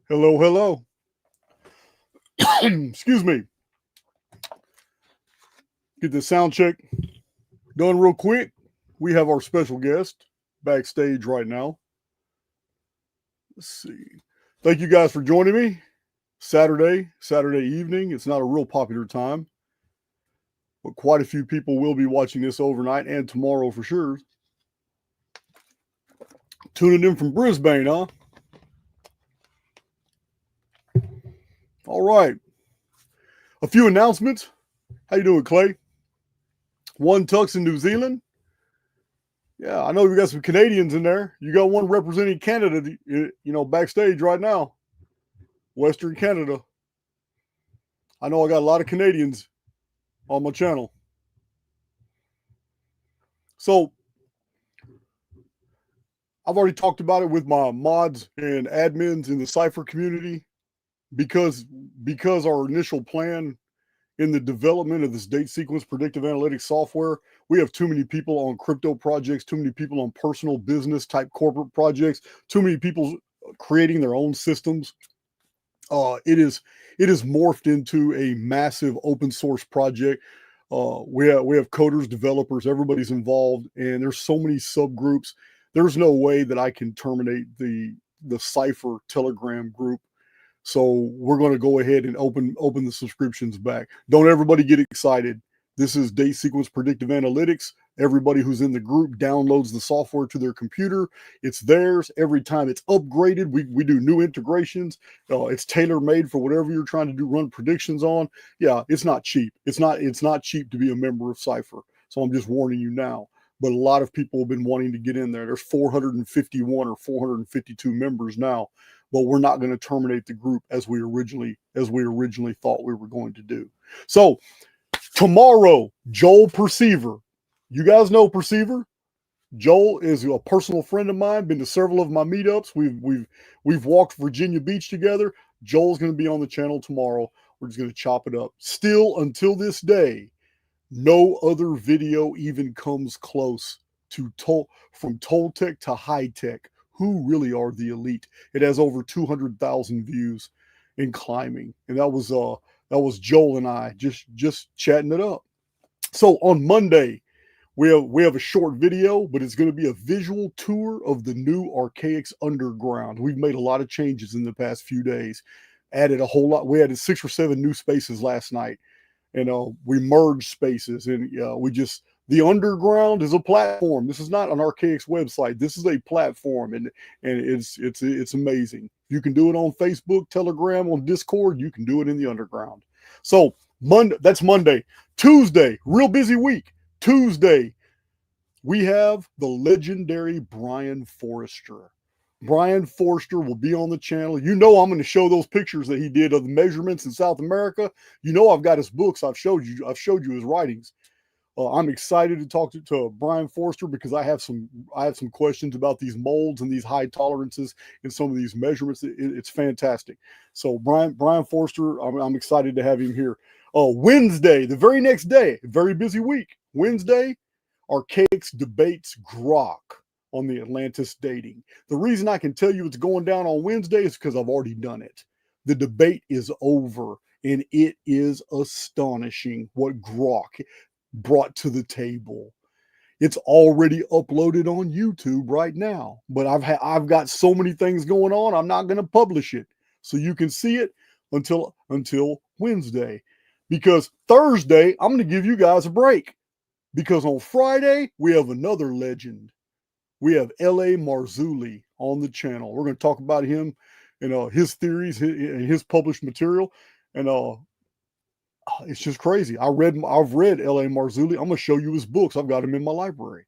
Hello, hello. Excuse me. Get the sound check done real quick. We have our special guest backstage right now. Let's see. Thank you guys for joining me. Saturday evening. It's not a real popular time, but quite a few people will be watching this overnight and tomorrow for sure. Tuning in from Brisbane, huh? All right. A few announcements. How you doing, Clay? One Tux in New Zealand. Yeah, I know we got some Canadians in there. You got one representing Canada, backstage right now. Western Canada. I know I got a lot of Canadians on my channel. So I've already talked about it with my mods and admins in the Cypher community because our initial plan in the development of this date sequence predictive analytics software, we have too many people on crypto projects, too many people on personal business type corporate projects, too many people creating their own systems. It is morphed into a massive open source project. We have coders, developers, everybody's involved, and there's so many subgroups. There's no way that I can terminate the Cypher Telegram group. So we're going to go ahead and open the subscriptions back. Don't everybody get excited. This is date sequence predictive analytics. Everybody who's in the group downloads the software to their computer. It's theirs. Every time it's upgraded, we do new integrations. It's tailor-made for whatever you're trying to do, run predictions on. Yeah, it's not cheap. It's not cheap to be a member of Cypher. So I'm just warning you now. But a lot of people have been wanting to get in there. There's 451 or 452 members now, but we're not going to terminate the group as we originally thought we were going to do. So tomorrow, Joel Perceiver. You guys know Perceiver? Joel is a personal friend of mine, been to several of my meetups. We've walked Virginia Beach together. Joel's going to be on the channel tomorrow. We're just going to chop it up. Still, until this day, no other video even comes close to from Toltec to High Tech. Who really are the elite? It has over 200,000 views and climbing, and that was Joel and I just chatting it up. So on Monday, we have a short video, but it's going to be a visual tour of the new Archaix underground. We've made a lot of changes in the past few days, added a whole lot. We added 6 or 7 new spaces last night. We merged spaces, and the underground is a platform. This is not an Archaix website. This is a platform, and it's amazing. You can do it on Facebook, Telegram, on Discord. You can do it in the underground. So that's Monday. Tuesday, real busy week. Tuesday, we have the legendary Brian Forrester. Brian Forrester will be on the channel. You know I'm going to show those pictures that he did of the measurements in South America. You know I've got his books. I've showed you his writings. I'm excited to talk to Brian Forrester because I have some questions about these molds and these high tolerances and some of these measurements. It's fantastic. So Brian Forrester, I'm excited to have him here. Wednesday, the very next day, very busy week. Wednesday, Archaix debates Grok on the Atlantis dating. The reason I can tell you it's going down on Wednesday is because I've already done it. The debate is over, and it is astonishing what Grok brought to the table. It's already uploaded on YouTube right now, but I've got so many things going on, I'm not going to publish it. So you can see it until Wednesday. Because Thursday, I'm going to give you guys a break. Because on Friday, we have another legend. We have L.A. Marzulli on the channel. We're going to talk about him and his theories and his published material. And it's just crazy. I've read L.A. Marzulli. I'm going to show you his books. I've got him in my library.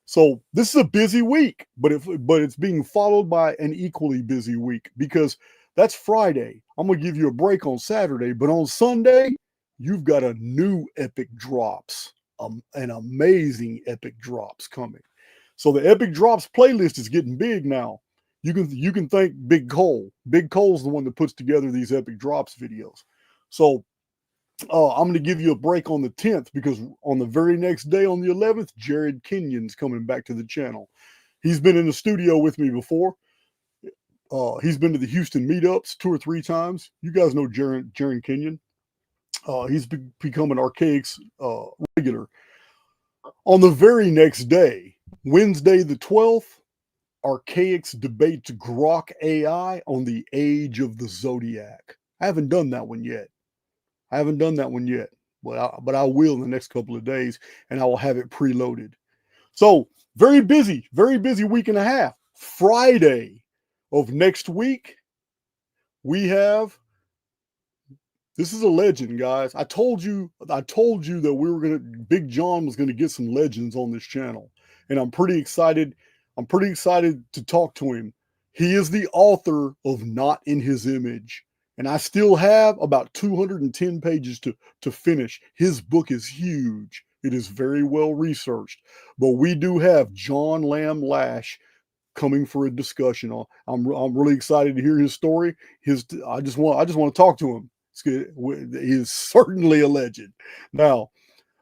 So this is a busy week, but it's being followed by an equally busy week because that's Friday. I'm going to give you a break on Saturday, but on Sunday, you've got a new epic drops, an amazing epic drops coming. So the Epic Drops playlist is getting big now. You can thank Big Cole. Big Cole's the one that puts together these Epic Drops videos. So I'm going to give you a break on the 10th because on the very next day, on the 11th, Jared Kenyon's coming back to the channel. He's been in the studio with me before. He's been to the Houston meetups 2 or 3 times. You guys know Jaron Kenyon. He's become an Archaix regular. On the very next day, Wednesday the 12th, Archaix debates Grok AI on the age of the Zodiac. I haven't done that one yet. But I will in the next couple of days, and I will have it preloaded. So very busy week and a half. Friday of next week, we have. This is a legend, guys. I told you that Big John was gonna get some legends on this channel, and I'm pretty excited. To talk to him. He is the author of Not in His Image, and I still have about 210 pages to finish. His book is huge. It is very well researched, but we do have John Lamb Lash coming for a discussion. I'm really excited to hear his story. I just want to talk to him. He is certainly a legend. Now,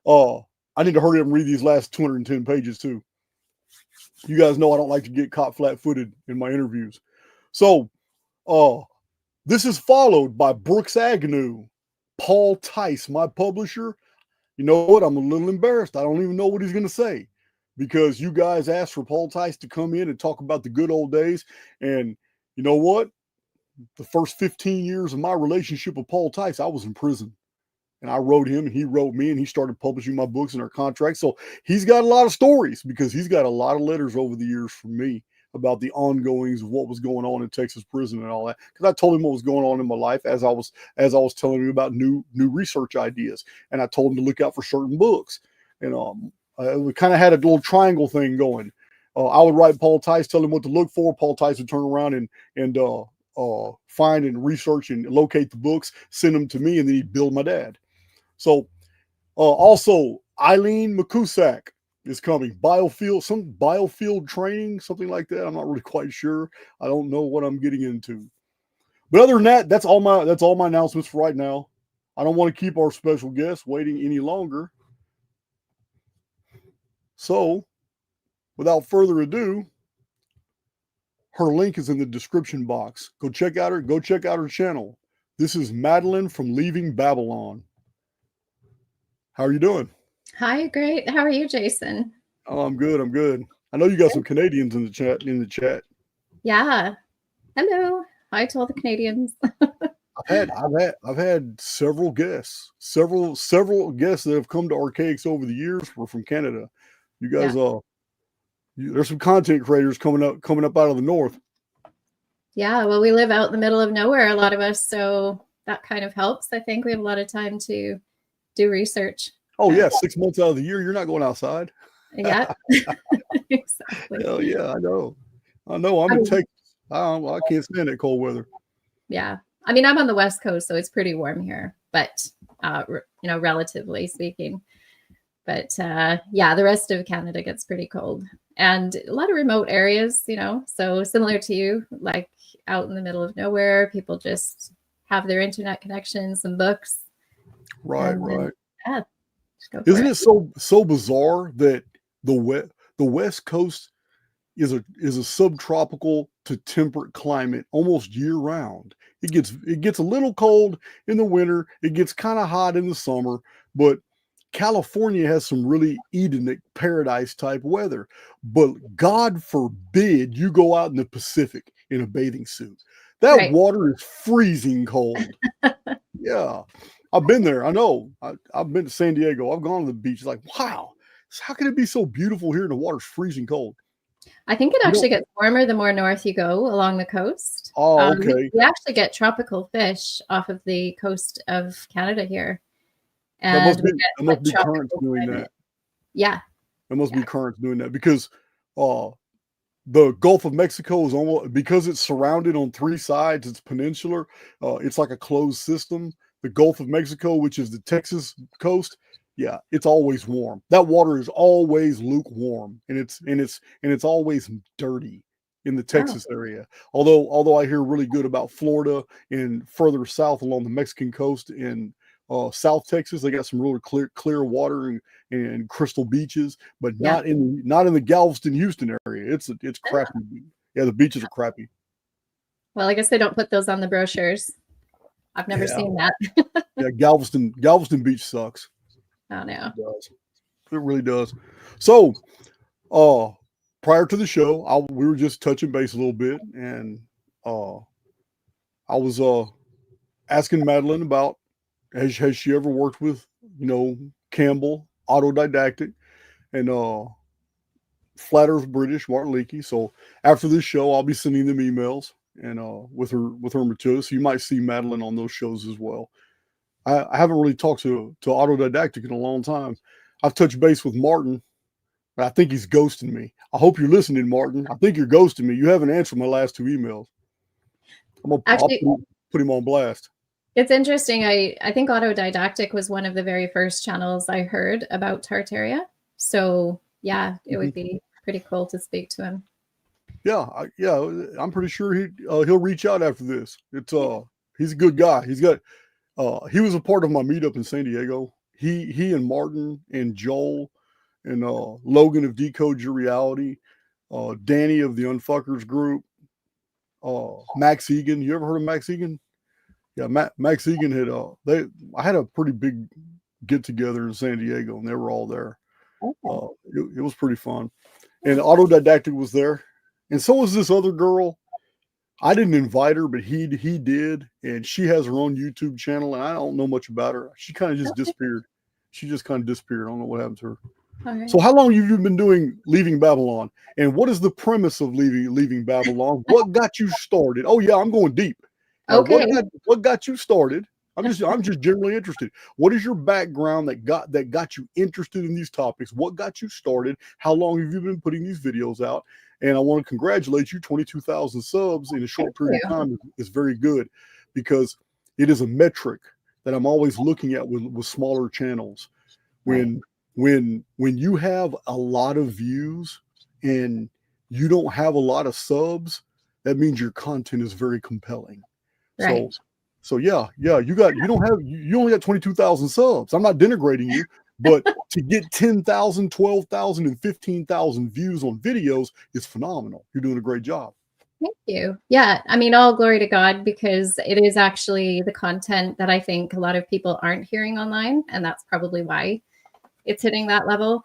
I need to hurry up and read these last 210 pages too. You guys know I don't like to get caught flat-footed in my interviews. So, this is followed by Brooks Agnew, Paul Tice, my publisher. You know what? I'm a little embarrassed. I don't even know what he's going to say, because you guys asked for Paul Tice to come in and talk about the good old days. And you know what? The first 15 years of my relationship with Paul Tice, I was in prison. And I wrote him, and he wrote me, and he started publishing my books in our contract. So he's got a lot of stories, because he's got a lot of letters over the years from me about the ongoings of what was going on in Texas prison and all that. Because I told him what was going on in my life as I was telling him about new research ideas, and I told him to look out for certain books. And we kind of had a little triangle thing going. I would write Paul Tice, tell him what to look for. Paul Tice would turn around and find and research and locate the books, send them to me, and then he'd bill my dad. So, also, Eileen McCusack is coming. Biofield training, something like that. I'm not really quite sure. I don't know what I'm getting into. But other than that, that's all my announcements for right now. I don't want to keep our special guest waiting any longer. So, without further ado, her link is in the description box. Go check out her channel. This is Madeline from Leaving Babylon. How are you doing? Hi, great. How are you, Jason? Oh, I'm good. I know you got some Canadians in the chat. Yeah. Hello. Hi to all the Canadians. I've had several guests. Several guests that have come to Archaix over the years were from Canada. You guys, there's some content creators coming up out of the north. Yeah, well, we live out in the middle of nowhere, a lot of us, so that kind of helps. I think we have a lot of time to do research. Oh yeah, 6 months out of the year, you're not going outside. Yeah, exactly. Hell yeah, I know. I'm in Texas. I can't stand that cold weather. Yeah, I mean, I'm on the West Coast, so it's pretty warm here, but relatively speaking. But yeah, the rest of Canada gets pretty cold, and a lot of remote areas, so similar to you, like out in the middle of nowhere, people just have their internet connection, some books. Right. Yeah, isn't it so bizarre that the West Coast is a subtropical to temperate climate almost year round? It gets a little cold in the winter, it gets kind of hot in the summer, but California has some really Edenic paradise type weather. But God forbid you go out in the Pacific in a bathing suit. That water is freezing cold. Yeah. I've been there. I know. I've been to San Diego. I've gone to the beach. It's like, wow, how can it be so beautiful here and the water's freezing cold? I think it actually gets warmer the more north you go along the coast. Oh, okay. We actually get tropical fish off of the coast of Canada here. And that must be currents doing that. Yeah. It must be currents doing that, because the Gulf of Mexico is almost, because it's surrounded on 3 sides, it's peninsular. It's like a closed system. The Gulf of Mexico, which is the Texas coast, yeah, it's always warm. That water is always lukewarm, and it's always dirty in the Texas area. Although I hear really good about Florida and further south along the Mexican coast in South Texas, they got some really clear water and crystal beaches, but not in the Galveston, Houston area. It's crappy. Yeah, the beaches are crappy. Well, I guess they don't put those on the brochures. I've never seen that. Yeah, Galveston Beach sucks. Oh no. It does. It really does. So, prior to the show, we were just touching base a little bit, and I was asking Madeline about has she ever worked with Campbell Autodidactic and Flat Earth British Martin Leakey. So after this show, I'll be sending them emails and with her material. So you might see Madeline on those shows as well. I haven't really talked to Autodidactic in a long time. I've touched base with Martin, but I think he's ghosting me. I hope you're listening, Martin. I think you're ghosting me. You haven't answered my last 2 emails. I'll put him on blast. It's interesting. I think Autodidactic was one of the very first channels I heard about Tartaria. So yeah, it would be pretty cool to speak to him. Yeah, I'm pretty sure he'll reach out after this. He's a good guy. He was a part of my meetup in San Diego. He and Martin and Joel and Logan of Decode Your Reality, Danny of the Unfuckers group, Max Egan. You ever heard of Max Egan? Yeah, Max Egan I had a pretty big get together in San Diego, and they were all there. Okay. It was pretty fun, and Autodidactic was there, and so was this other girl. I didn't invite her, but he did, and she has her own YouTube channel, and I don't know much about her. She kind of just disappeared. She just kind of disappeared. I don't know what happened to her. Okay. So how long have you been doing Leaving Babylon, and what is the premise of Leaving Babylon? What got you started? Oh yeah, I'm going deep. Okay. What got you started? I'm just generally interested. What is your background that got you interested in these topics? What got you started? How long have you been putting these videos out? And I want to congratulate you. 22,000 subs in a short period of time is very good, because it is a metric that I'm always looking at with smaller channels. When you have a lot of views and you don't have a lot of subs, that means your content is very compelling. Right. So yeah, you only got 22,000 subs. I'm not denigrating you, but to get 10,000, 12,000, and 15,000 views on videos is phenomenal. You're doing a great job. Thank you. Yeah, I mean, all glory to God, because it is actually the content that I think a lot of people aren't hearing online, and that's probably why it's hitting that level.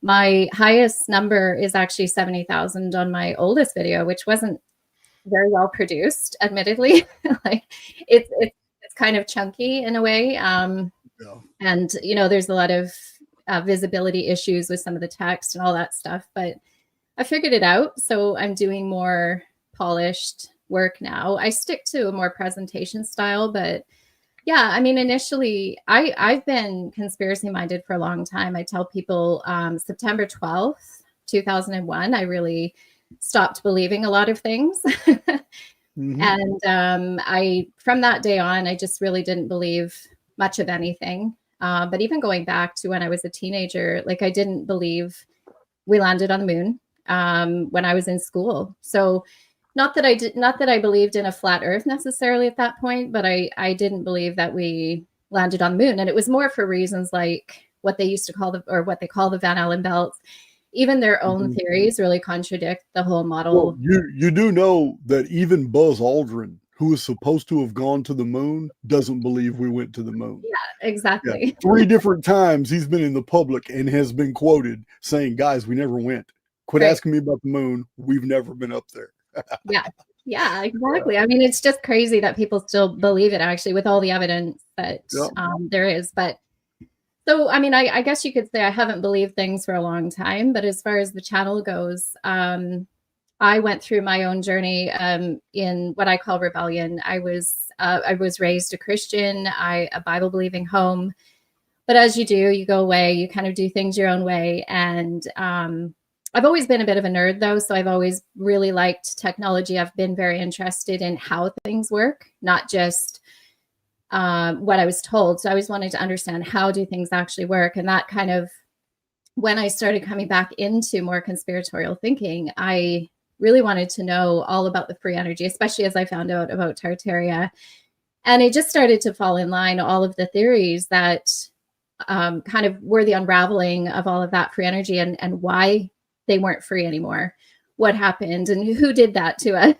My highest number is actually 70,000 on my oldest video, which wasn't very well produced, admittedly. Like it's kind of chunky in a way. And there's a lot of visibility issues with some of the text and all that stuff, but I figured it out. So I'm doing more polished work now. I stick to a more presentation style, but yeah, I mean, initially I've been conspiracy minded for a long time. I tell people September 12th, 2001, I really stopped believing a lot of things. And from that day on, I just really didn't believe much of anything. But even going back to when I was a teenager, like I didn't believe we landed on the moon when I was in school. So not that I believed in a flat earth necessarily at that point, but I didn't believe that we landed on the moon. And it was more for reasons like what they used to call what they call the Van Allen belts. Even their own theories really contradict the whole model. Well, you do know that even Buzz Aldrin, who is supposed to have gone to the moon, doesn't believe we went to the moon. Yeah, exactly. Yeah. 3 different times he's been in the public and has been quoted saying, "Guys, we never went. Quit asking me about the moon. We've never been up there." Yeah, exactly. Yeah. I mean, it's just crazy that people still believe it, actually, with all the evidence that there is. But so, I mean, I guess you could say I haven't believed things for a long time, but as far as the channel goes, I went through my own journey in what I call rebellion. I was raised a Christian, a Bible believing home, but as you do, you go away, you kind of do things your own way. And I've always been a bit of a nerd though. So I've always really liked technology. I've been very interested in how things work, not just what I was told. So I always wanted to understand how do things actually work. And that kind of, when I started coming back into more conspiratorial thinking, I really wanted to know all about the free energy, especially as I found out about Tartaria. And it just started to fall in line, all of the theories that kind of were the unraveling of all of that free energy and why they weren't free anymore. what happened and who did that to us.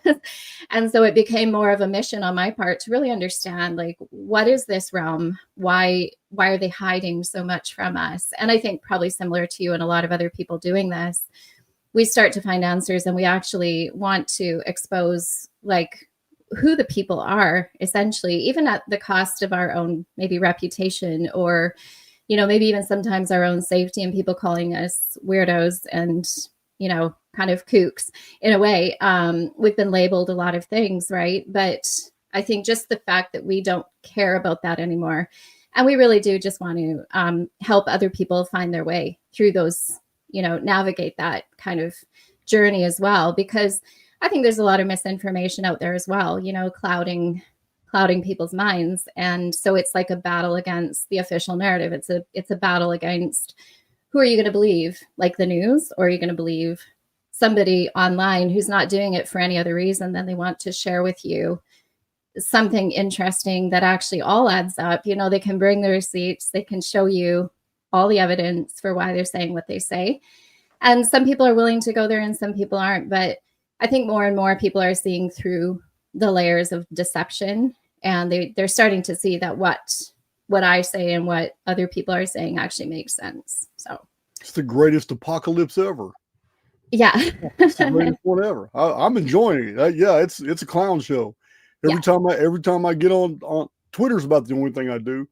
And so it became more of a mission on my part to really understand, like, what is this realm? Why are they hiding so much from us? And I think probably similar to you and a lot of other people doing this, we start to find answers, and we actually want to expose, like, who the people are, essentially, even at the cost of our own maybe reputation, or, you know, maybe even sometimes our own safety, and people calling us weirdos and, you know, kind of kooks in a way. We've been labeled a lot of things, right? But I think just the fact that we don't care about that anymore, and we really do just want to help other people find their way through those, you know, navigate that kind of journey as well, because I think there's a lot of misinformation out there as well, you know, clouding people's minds. And so it's like a battle against the official narrative. It's a battle against, who are you going to believe, like the news, or are you going to believe somebody online who's not doing it for any other reason than they want to share with you something interesting that actually all adds up? You know, they can bring the receipts, they can show you all the evidence for why they're saying what they say. And some people are willing to go there and some people aren't. But I think more and more people are seeing through the layers of deception, and they're starting to see that what I say and what other people are saying actually makes sense. So it's the greatest apocalypse ever. Yeah. It's the greatest one ever. I'm enjoying it. Yeah, it's a clown show. Every time I get on Twitter's about the only thing I do,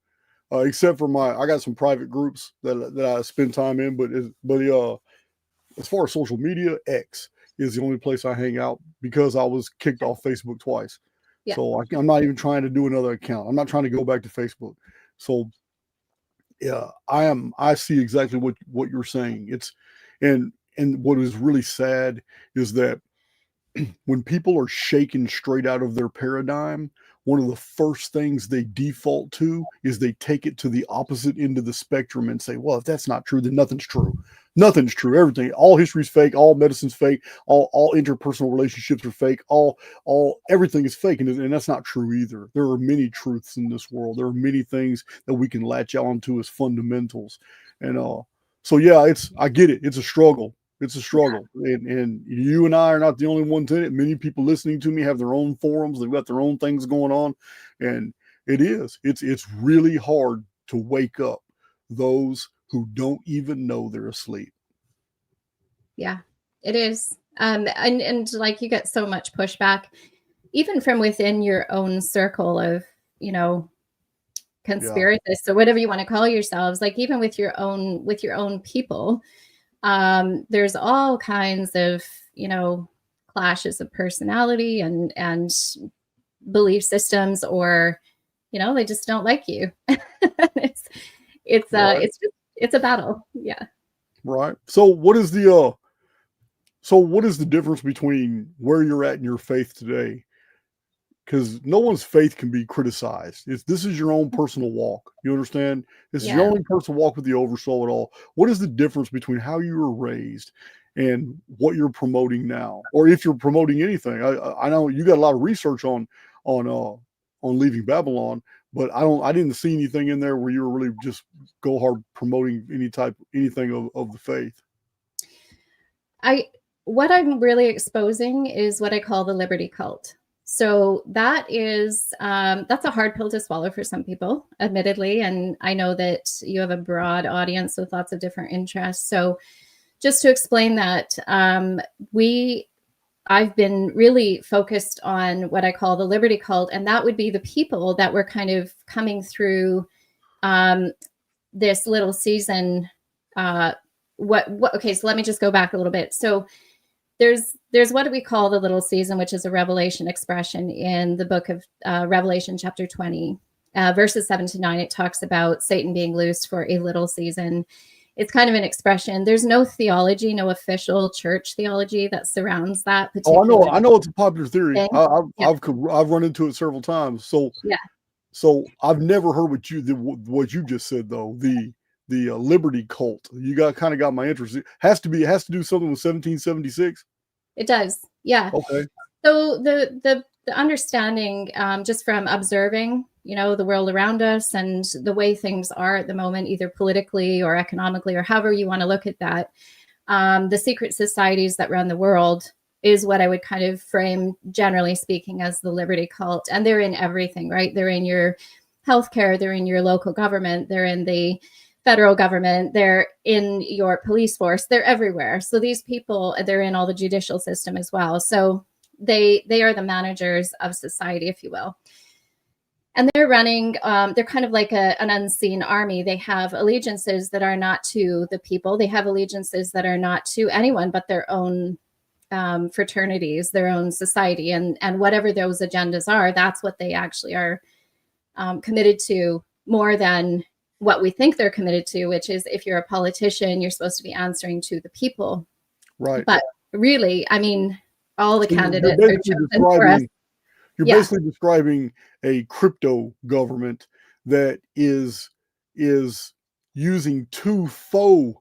except for I got some private groups that I spend time in. But as far as social media, X is the only place I hang out, because I was kicked off Facebook twice. Yeah. So I'm not even trying to do another account. I'm not trying to go back to Facebook. So yeah, I see exactly what you're saying. And what is really sad is that when people are shaken straight out of their paradigm, one of the first things they default to is they take it to the opposite end of the spectrum and say, well, if that's not true, then nothing's true. Nothing's true. Everything, all history's fake, all medicine's fake, all interpersonal relationships are fake, everything is fake. And that's not true either. There are many truths in this world. There are many things that we can latch onto as fundamentals. And so yeah, I get it. It's a struggle. It's a struggle. And you and I are not the only ones in it. Many people listening to me have their own forums. They've got their own things going on. And it's really hard to wake up those who don't even know they're asleep. Yeah, it is. And like, you get so much pushback, even from within your own circle of, you know, conspiracists, or whatever you want to call yourselves, like even with your own people. There's all kinds of, you know, clashes of personality and belief systems, or, you know, they just don't like you. It's a battle. Yeah. Right. So what is the difference between where you're at in your faith today? Because no one's faith can be criticized. This is your own personal walk. You understand? This is your own personal walk with the oversoul at all. What is the difference between how you were raised and what you're promoting now? Or if you're promoting anything? I know you got a lot of research on leaving Babylon, but I didn't see anything in there where you were really just go hard promoting anything of the faith. What I'm really exposing is what I call the liberty cult. So that is, that's a hard pill to swallow for some people, admittedly. And I know that you have a broad audience with lots of different interests. So just to explain that, I've been really focused on what I call the liberty cult. And that would be the people that were kind of coming through this little season. Okay, so let me just go back a little bit. So there's what we call the little season, which is a revelation expression in the book of Revelation chapter 20, verses 7-9. It talks about Satan being loosed for a little season. It's kind of an expression. There's no theology, no official church theology that surrounds that. Oh, I know it's a popular theory. I've run into it several times. So yeah. So I've never heard what you just said though. The liberty cult. You kind of got my interest. It has to do something with 1776. It does. Yeah. Okay. So the understanding, just from observing, you know, the world around us and the way things are at the moment, either politically or economically, or however you want to look at that, the secret societies that run the world is what I would kind of frame, generally speaking, as the liberty cult. And they're in everything, right? They're in your healthcare, they're in your local government, they're in the federal government, they're in your police force, they're everywhere. So these people, they're in all the judicial system as well. So they are the managers of society, if you will. And they're running, they're kind of like an unseen army. They have allegiances that are not to the people. They have allegiances that are not to anyone but their own fraternities, their own society. And whatever those agendas are, that's what they actually are committed to, more than what we think they're committed to, which is, if you're a politician, you're supposed to be answering to the people. Right. But really, I mean, all the So candidates are chosen for us. You're basically describing a crypto government that is using two faux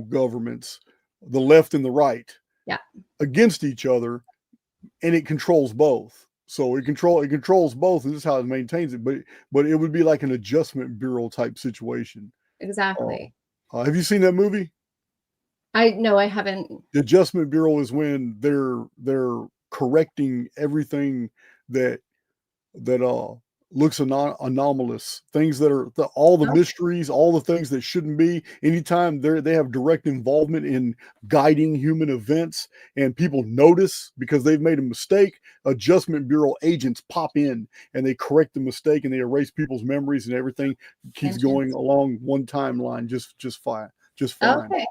governments, the left and the right, against each other, and it controls both. So it controls both, and this is how it maintains it. But it would be like an adjustment bureau type situation. Exactly. Have you seen that movie? No, I haven't. The adjustment bureau is when they're correcting everything that looks anomalous, things that are all the mysteries, all the things that shouldn't be. Anytime they have direct involvement in guiding human events and people notice because they've made a mistake, adjustment bureau agents pop in and they correct the mistake and they erase people's memories, and everything keeps going along one timeline just fine. Okay.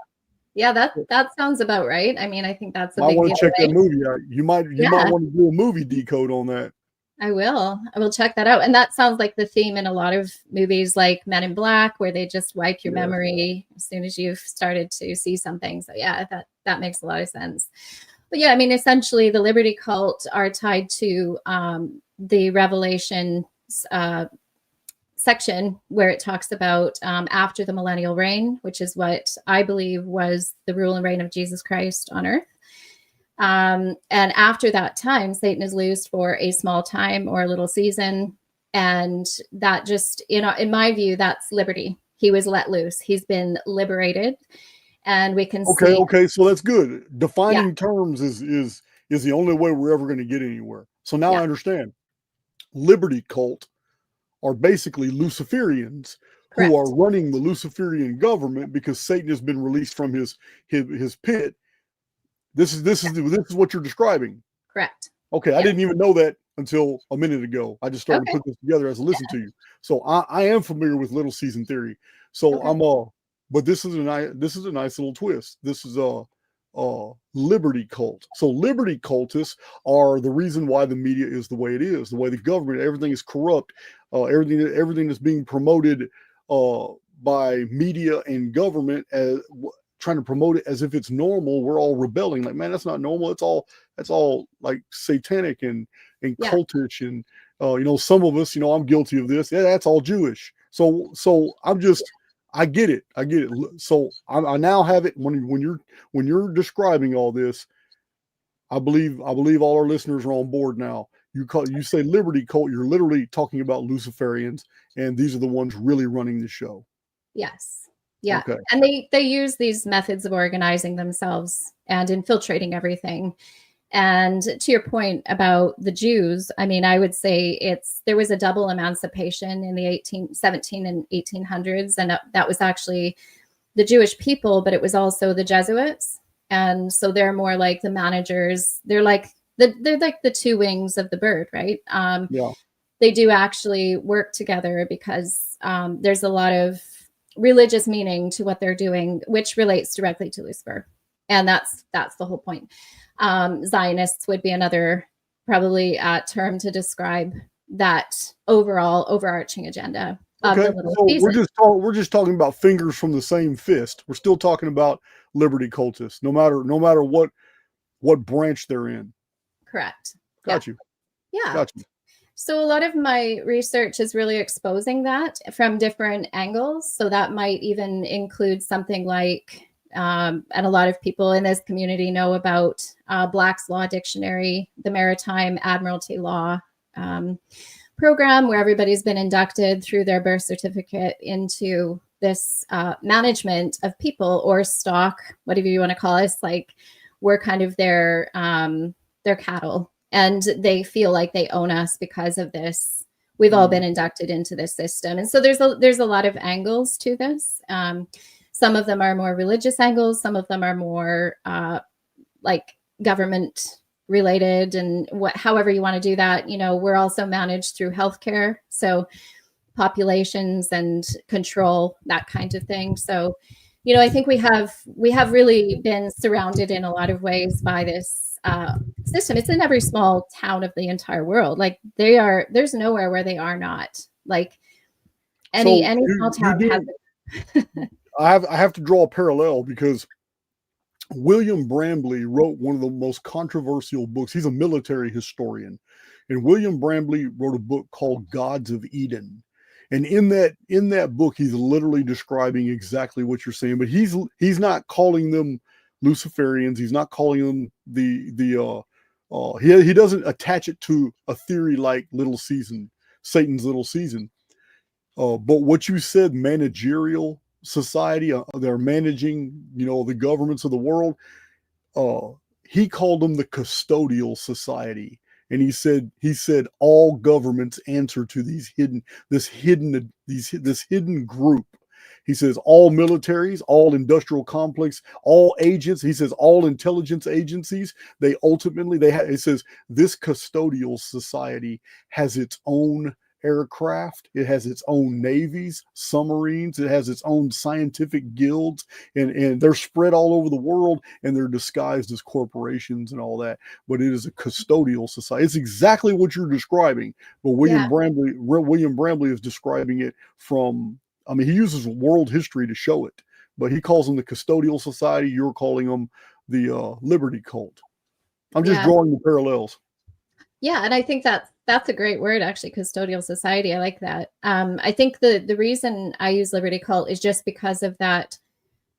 Yeah, that sounds about right. I mean, I think that's a big deal. I want to check right? that movie out. You might want to do a movie decode on that. I will check that out. And that sounds like the theme in a lot of movies like Men in Black, where they just wipe your memory as soon as you've started to see something. So yeah, that makes a lot of sense. But yeah, I mean, essentially the Liberty cult are tied to the Revelation section where it talks about after the millennial reign, which is what I believe was the rule and reign of Jesus Christ on earth. And after that time, Satan is loosed for a small time or a little season. And that just, in my view, that's liberty. He was let loose. He's been liberated. And we can see. Okay. So that's good. Defining terms is the only way we're ever going to get anywhere. So now I understand. Liberty cult are basically Luciferians. Correct. Who are running the Luciferian government because Satan has been released from his pit. This is what you're describing. Correct. Okay, I didn't even know that until a minute ago. I just started putting this together as I listened to you. So I am familiar with Little Season Theory. So but this is a nice little twist. This is a liberty cult. So liberty cultists are the reason why the media is the way it is, the way the government, everything is corrupt, everything that's being promoted by media and government as trying to promote it as if it's normal. We're all rebelling, like, man, that's not normal. That's all like satanic and cultish, and some of us, I'm guilty of this. Yeah, that's all Jewish. So I get it. So I now have it. When you're describing all this, I believe all our listeners are on board now. You say liberty cult, you're literally talking about Luciferians, and these are the ones really running the show. Yes. Yeah. Okay. And they use these methods of organizing themselves and infiltrating everything. And to your point about the Jews, I mean, I would say there was a double emancipation in the 17 and 1800s. And that was actually the Jewish people, but it was also the Jesuits. And so they're more like the managers. They're like the two wings of the bird, right? They do actually work together because there's a lot of religious meaning to what they're doing, which relates directly to Lucifer. And that's the whole point. Zionists would be another probably term to describe that overall overarching agenda. Okay, so we're just talking about fingers from the same fist. We're still talking about liberty cultists, no matter what branch they're in. Correct. Got you. Yeah. Got you. So a lot of my research is really exposing that from different angles. So that might even include something like, and a lot of people in this community know about Black's Law Dictionary, the Maritime Admiralty Law program, where everybody's been inducted through their birth certificate into this management of people or stock, whatever you want to call it. It's like we're kind of their cattle, and they feel like they own us because of this. We've all been inducted into this system. And so there's a lot of angles to this. Some of them are more religious angles. Some of them are more like government related, and however you want to do that. You know, we're also managed through healthcare. So populations and control, that kind of thing. So, you know, I think we have really been surrounded in a lot of ways by this system. It's in every small town of the entire world. Like there's nowhere where they are not. Like any small town has. I have to draw a parallel because William Brambley wrote one of the most controversial books. He's a military historian, and William Brambley wrote a book called Gods of Eden. And in that book, he's literally describing exactly what you're saying, but he's not calling them Luciferians. He's not calling them he doesn't attach it to a theory like Satan's little season. But what you said, managerial society, they're managing, you know, the governments of the world. He called them the custodial society. And he said all governments answer to this hidden group. He says all militaries, all industrial complex, all agents. He says all intelligence agencies. It says this custodial society has its own aircraft. It has its own navies, submarines. It has its own scientific guilds, and they're spread all over the world, and they're disguised as corporations and all that. But it is a custodial society. It's exactly what you're describing. But William Brambley is describing it from, I mean, he uses world history to show it, but he calls them the custodial society. You're calling them the liberty cult. I'm just drawing the parallels. Yeah, and I think that's a great word, actually, custodial society. I like that. I think the reason I use liberty cult is just because of that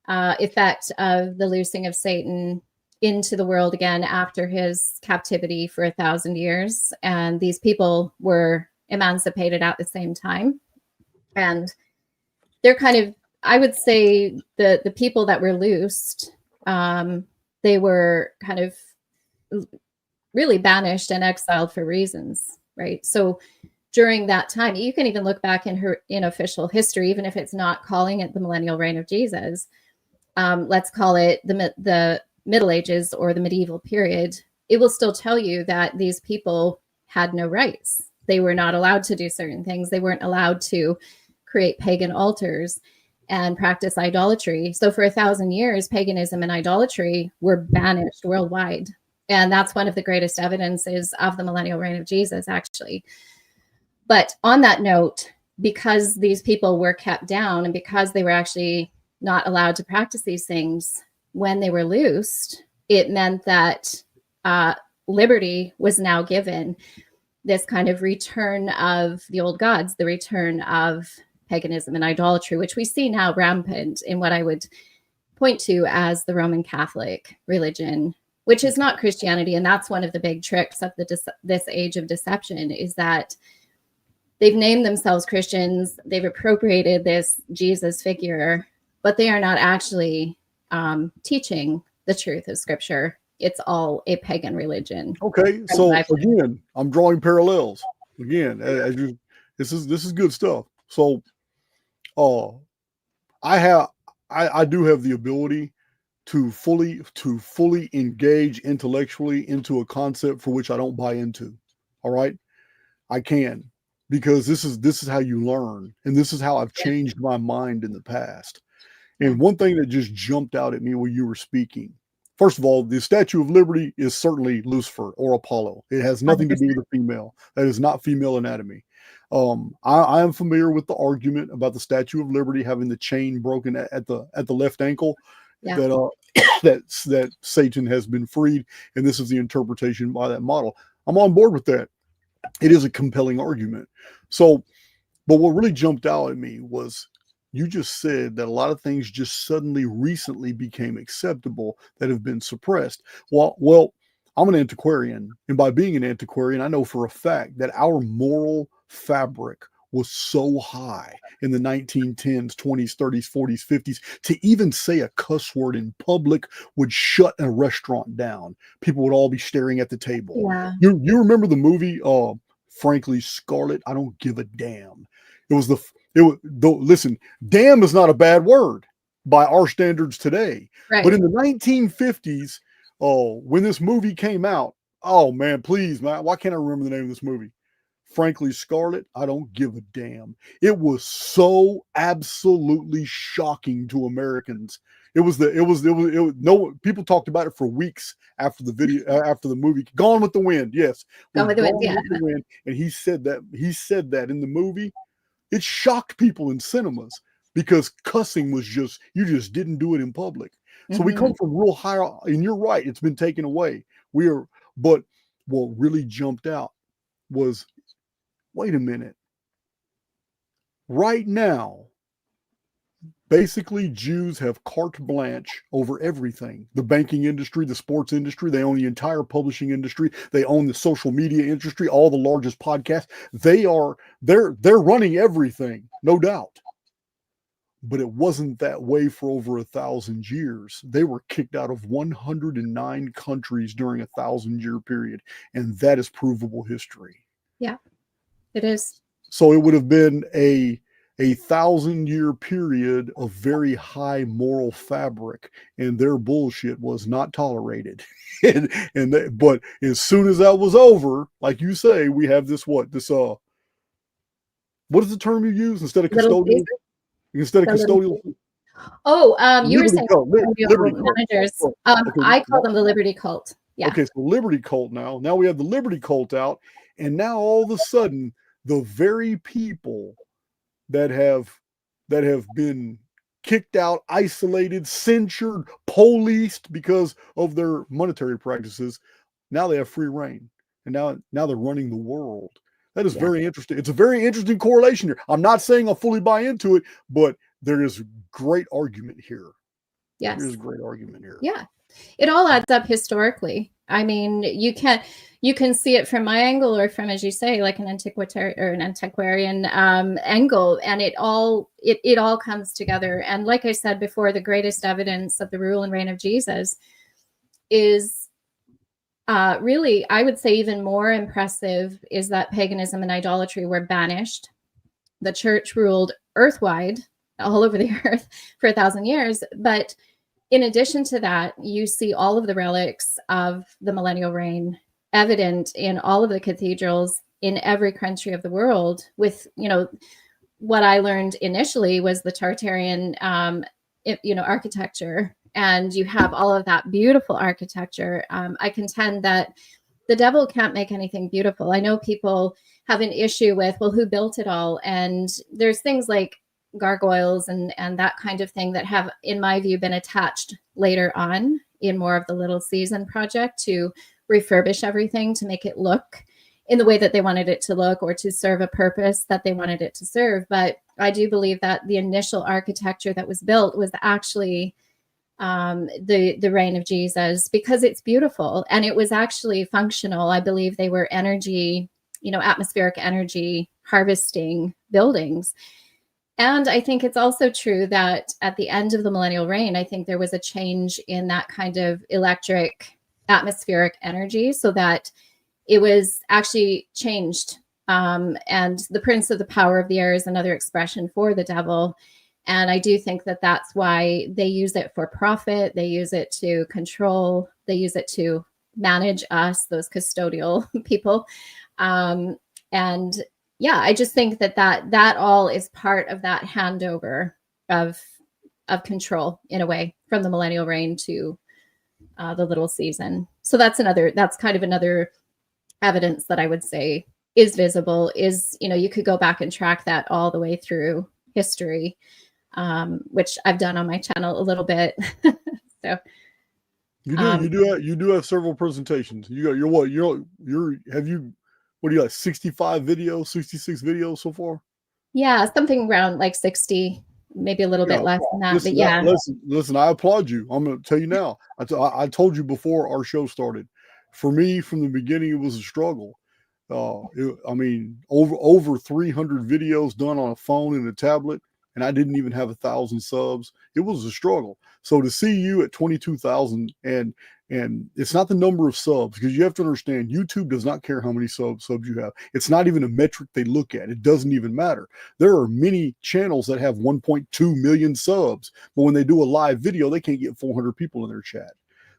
effect of the loosing of Satan into the world again after his captivity for 1,000 years. And these people were emancipated at the same time. And they're kind of, I would say the people that were loosed, they were kind of really banished and exiled for reasons, right? So during that time, you can even look back in official history, even if it's not calling it the millennial reign of Jesus, let's call it the Middle Ages or the medieval period, it will still tell you that these people had no rights. They were not allowed to do certain things. They weren't allowed to create pagan altars and practice idolatry. So for 1,000 years, paganism and idolatry were banished worldwide. And that's one of the greatest evidences of the millennial reign of Jesus, actually. But on that note, because these people were kept down and because they were actually not allowed to practice these things, when they were loosed, it meant that liberty was now given, this kind of return of the old gods, the return of paganism and idolatry, which we see now rampant in what I would point to as the Roman Catholic religion, which is not Christianity. And that's one of the big tricks of this age of deception, is that they've named themselves Christians, they've appropriated this Jesus figure, but they are not actually teaching the truth of Scripture. It's all a pagan religion. Okay, so again, I'm drawing parallels. Again, this is good stuff. So, I do have the ability to fully engage intellectually into a concept for which I don't buy into. All right, I can, because this is how you learn, and this is how I've changed my mind in the past. And one thing that just jumped out at me when you were speaking, first of all, the Statue of Liberty is certainly Lucifer or Apollo. It has nothing to do with a female. That is not female anatomy. I am familiar with the argument about the Statue of Liberty having the chain broken at the left ankle, that Satan has been freed, and this is the interpretation by that model. I'm on board with that. It is a compelling argument. So, but what really jumped out at me was, you just said that a lot of things just suddenly recently became acceptable that have been suppressed. Well, I'm an antiquarian, and by being an antiquarian, I know for a fact that our moral fabric was so high in the 1910s, 20s, 30s, 40s, 50s. To even say a cuss word in public would shut a restaurant down. People would all be staring at the table. Yeah. You remember the movie, frankly, Scarlet? I don't give a damn. Listen, damn is not a bad word by our standards today. Right. But in the 1950s, when this movie came out, oh man, please, man, why can't I remember the name of this movie? Frankly, Scarlet, I don't give a damn. It was so absolutely shocking to Americans. No, people talked about it for weeks after the video, after the movie. Gone with the Wind, yes. Gone with the Wind, yeah. The Wind, and he said that in the movie. It shocked people in cinemas because cussing was you just didn't do it in public. So we come from real high, and you're right, it's been taken away. But what really jumped out was, wait a minute. Right now, basically Jews have carte blanche over everything. The banking industry, the sports industry, they own the entire publishing industry. They own the social media industry, all the largest podcasts. They're running everything, no doubt. But it wasn't that way for over 1,000 years. They were kicked out of 109 countries during a 1,000-year period, and that is provable history. Yeah, it is. So it would have been a 1,000-year period of very high moral fabric, and their bullshit was not tolerated. But as soon as that was over, like you say, we have what is the term you use instead of custodial? Instead of custodial. Oh, you were saying Liberty managers. cult. I call them the Liberty Cult. Yeah. Okay, so Liberty Cult now. Now we have the Liberty Cult out, and now all of a sudden, the very people that have been kicked out, isolated, censured, policed because of their monetary practices, now they have free reign, and now they're running the world. That is very interesting. It's a very interesting correlation here. I'm not saying I'll fully buy into it, but there is great argument here. Yes. There's a great argument here. Yeah. It all adds up historically. I mean, you can see it from my angle or from, as you say, like an antiquarian angle, and it all comes together. And like I said before, the greatest evidence of the rule and reign of Jesus is really, I would say even more impressive is that paganism and idolatry were banished. The church ruled earthwide, all over the earth for 1,000 years. But in addition to that, you see all of the relics of the millennial reign evident in all of the cathedrals in every country of the world. With, what I learned initially was the Tartarian, architecture. And you have all of that beautiful architecture. I contend that the devil can't make anything beautiful. I know people have an issue with, well, who built it all? And there's things like gargoyles and that kind of thing that have, in my view, been attached later on in more of the Little Season project to refurbish everything to make it look in the way that they wanted it to look or to serve a purpose that they wanted it to serve. But I do believe that the initial architecture that was built was actually the reign of Jesus, because it's beautiful and it was actually functional. I believe they were energy, atmospheric energy harvesting buildings. And I think it's also true that at the end of the millennial reign, I think there was a change in that kind of electric atmospheric energy, so that it was actually changed. And the prince of the power of the air is another expression for the devil. And I do think that that's why they use it for profit. They use it to control. They use it to manage us, those custodial people. And yeah, I just think that all is part of that handover of control, in a way, from the millennial reign to the Little Season. So that's kind of another evidence that I would say is visible. Is, you could go back and track that all the way through history. Which I've done on my channel a little bit. So you do have several presentations. You got what do you got, 65 videos, 66 videos so far? Yeah, something around like 60, maybe a little bit less than that. But yeah. Listen, I applaud you. I'm going to tell you now. I told you before our show started. For me, from the beginning, it was a struggle. I mean, over 300 videos done on a phone and a tablet, and I didn't even have 1,000 subs. It was a struggle. So to see you at 22,000, and it's not the number of subs, because you have to understand YouTube does not care how many subs you have. It's not even a metric they look at. It doesn't even matter. There are many channels that have 1.2 million subs, but when they do a live video, they can't get 400 people in their chat.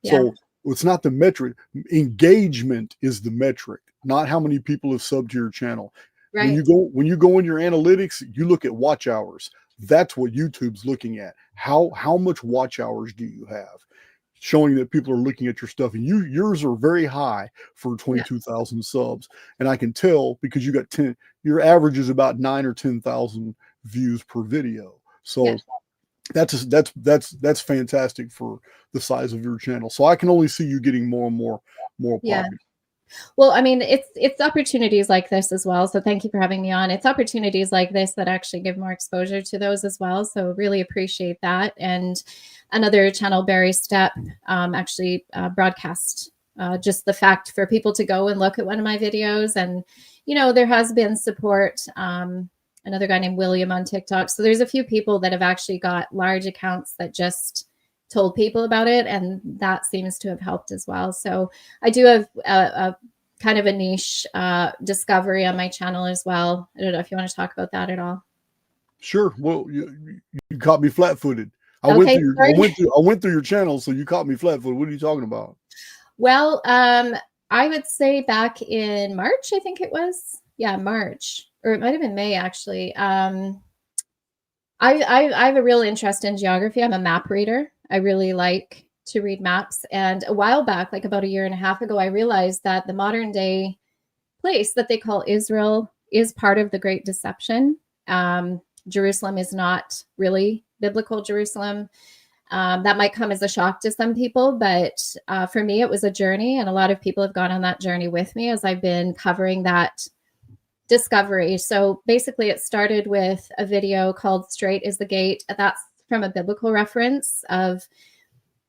Yeah. So it's not the metric. Engagement is the metric, not how many people have subbed to your channel. Right. When you go in your analytics, you look at watch hours. That's what YouTube's looking at. How much watch hours do you have? Showing that people are looking at your stuff, and yours are very high for 22,000 subs. And I can tell because you got 10. Your average is about 9 or 10,000 views per video. So that's fantastic for the size of your channel. So I can only see you getting more and more popular. Well, I mean, it's opportunities like this as well. So thank you for having me on. It's opportunities like this that actually give more exposure to those as well. So really appreciate that. And another channel, Barry Step, actually broadcast just the fact for people to go and look at one of my videos. And, you know, there has been support. Another guy named William on TikTok. So there's a few people that have actually got large accounts that just told people about it, and that seems to have helped as well. So I do have a kind of a niche discovery on my channel as well. I don't know if you want to talk about that at all. Sure. Well, you caught me flat-footed. I went through your channel, so you caught me flat-footed. What are you talking about? Well, I would say back in March, I think it was. Yeah, March, or it might have been May actually. I have a real interest in geography. I'm a map reader. I really like to read maps. And a while back, like about a year and a half ago, I realized that the modern day place that they call Israel is part of the Great Deception. Jerusalem is not really biblical Jerusalem. That might come as a shock to some people, but for me, it was a journey. And a lot of people have gone on that journey with me as I've been covering that discovery. So basically it started with a video called Straight is the Gate. That's from a biblical reference of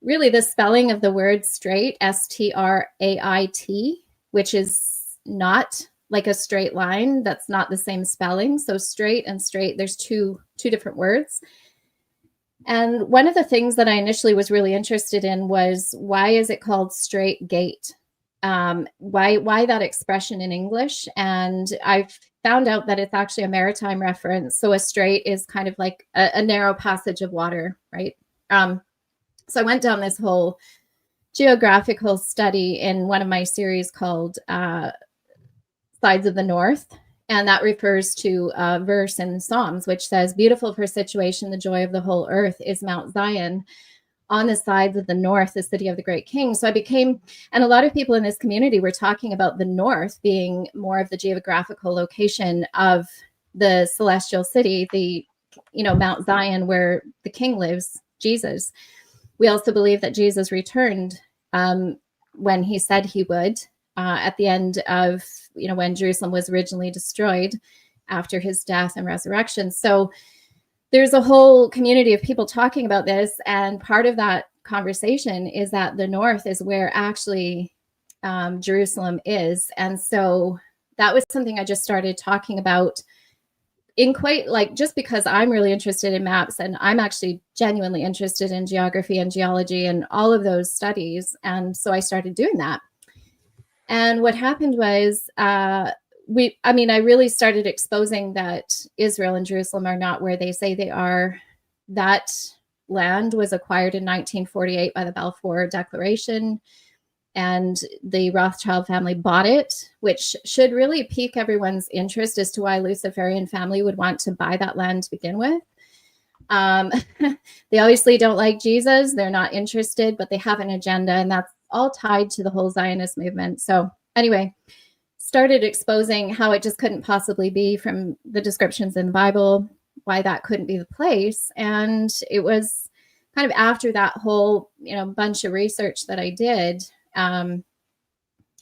really the spelling of the word straight, S-T-R-A-I-T, which is not like a straight line. That's not the same spelling. So straight and straight, there's two different words. And one of the things that I initially was really interested in was, why is it called straight gate? Why that expression in English? And I found out that it's actually a maritime reference. So a strait is kind of like a narrow passage of water, right? So I went down this whole geographical study in one of my series called Sides of the North. And that refers to a verse in Psalms, which says, beautiful for situation, the joy of the whole earth is Mount Zion, on the sides of the north, the city of the great king. So I became, and a lot of people in this community were talking about the north being more of the geographical location of the celestial city, the, you know, Mount Zion, where the king lives, Jesus. We also believe that Jesus returned when he said he would at the end of, you know, when Jerusalem was originally destroyed after his death and resurrection. So there's a whole community of people talking about this. And part of that conversation is that the north is where actually Jerusalem is. And so that was something I just started talking about in quite like, just because I'm really interested in maps, and I'm actually genuinely interested in geography and geology and all of those studies. And so I started doing that. And what happened was, I really started exposing that Israel and Jerusalem are not where they say they are. That land was acquired in 1948 by the Balfour Declaration, and the Rothschild family bought it, which should really pique everyone's interest as to why Luciferian family would want to buy that land to begin with. They obviously don't like Jesus. They're not interested, but they have an agenda, and that's all tied to the whole Zionist movement. So anyway, started exposing how it just couldn't possibly be from the descriptions in the Bible, why that couldn't be the place. And it was kind of after that whole, you know, bunch of research that I did, I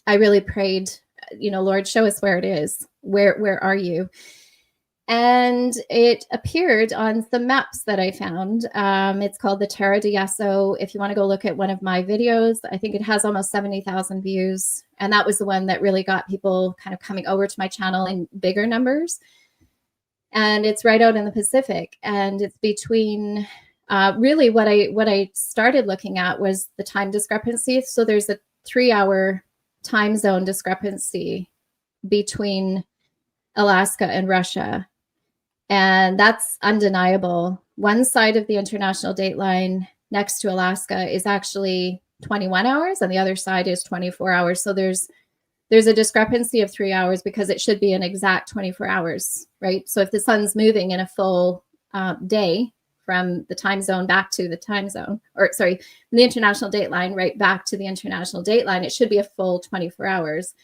really prayed, you know, Lord, show us where it is. Where are you? And it appeared on some maps that I found. It's called the Terra di Esso. If you want to go look at one of my videos, I think it has almost 70,000 views. And that was the one that really got people kind of coming over to my channel in bigger numbers. And it's right out in the Pacific. And it's between, really what I started looking at was the time discrepancy. So there's a 3-hour time zone discrepancy between Alaska and Russia. And that's undeniable. One side of the international date line next to Alaska is actually 21 hours and the other side is 24 hours. So there's a discrepancy of 3 hours because it should be an exact 24 hours, right? So if the sun's moving in a full day from the time zone back to the time zone, or sorry, from the international date line right back to the international date line, it should be a full 24 hours.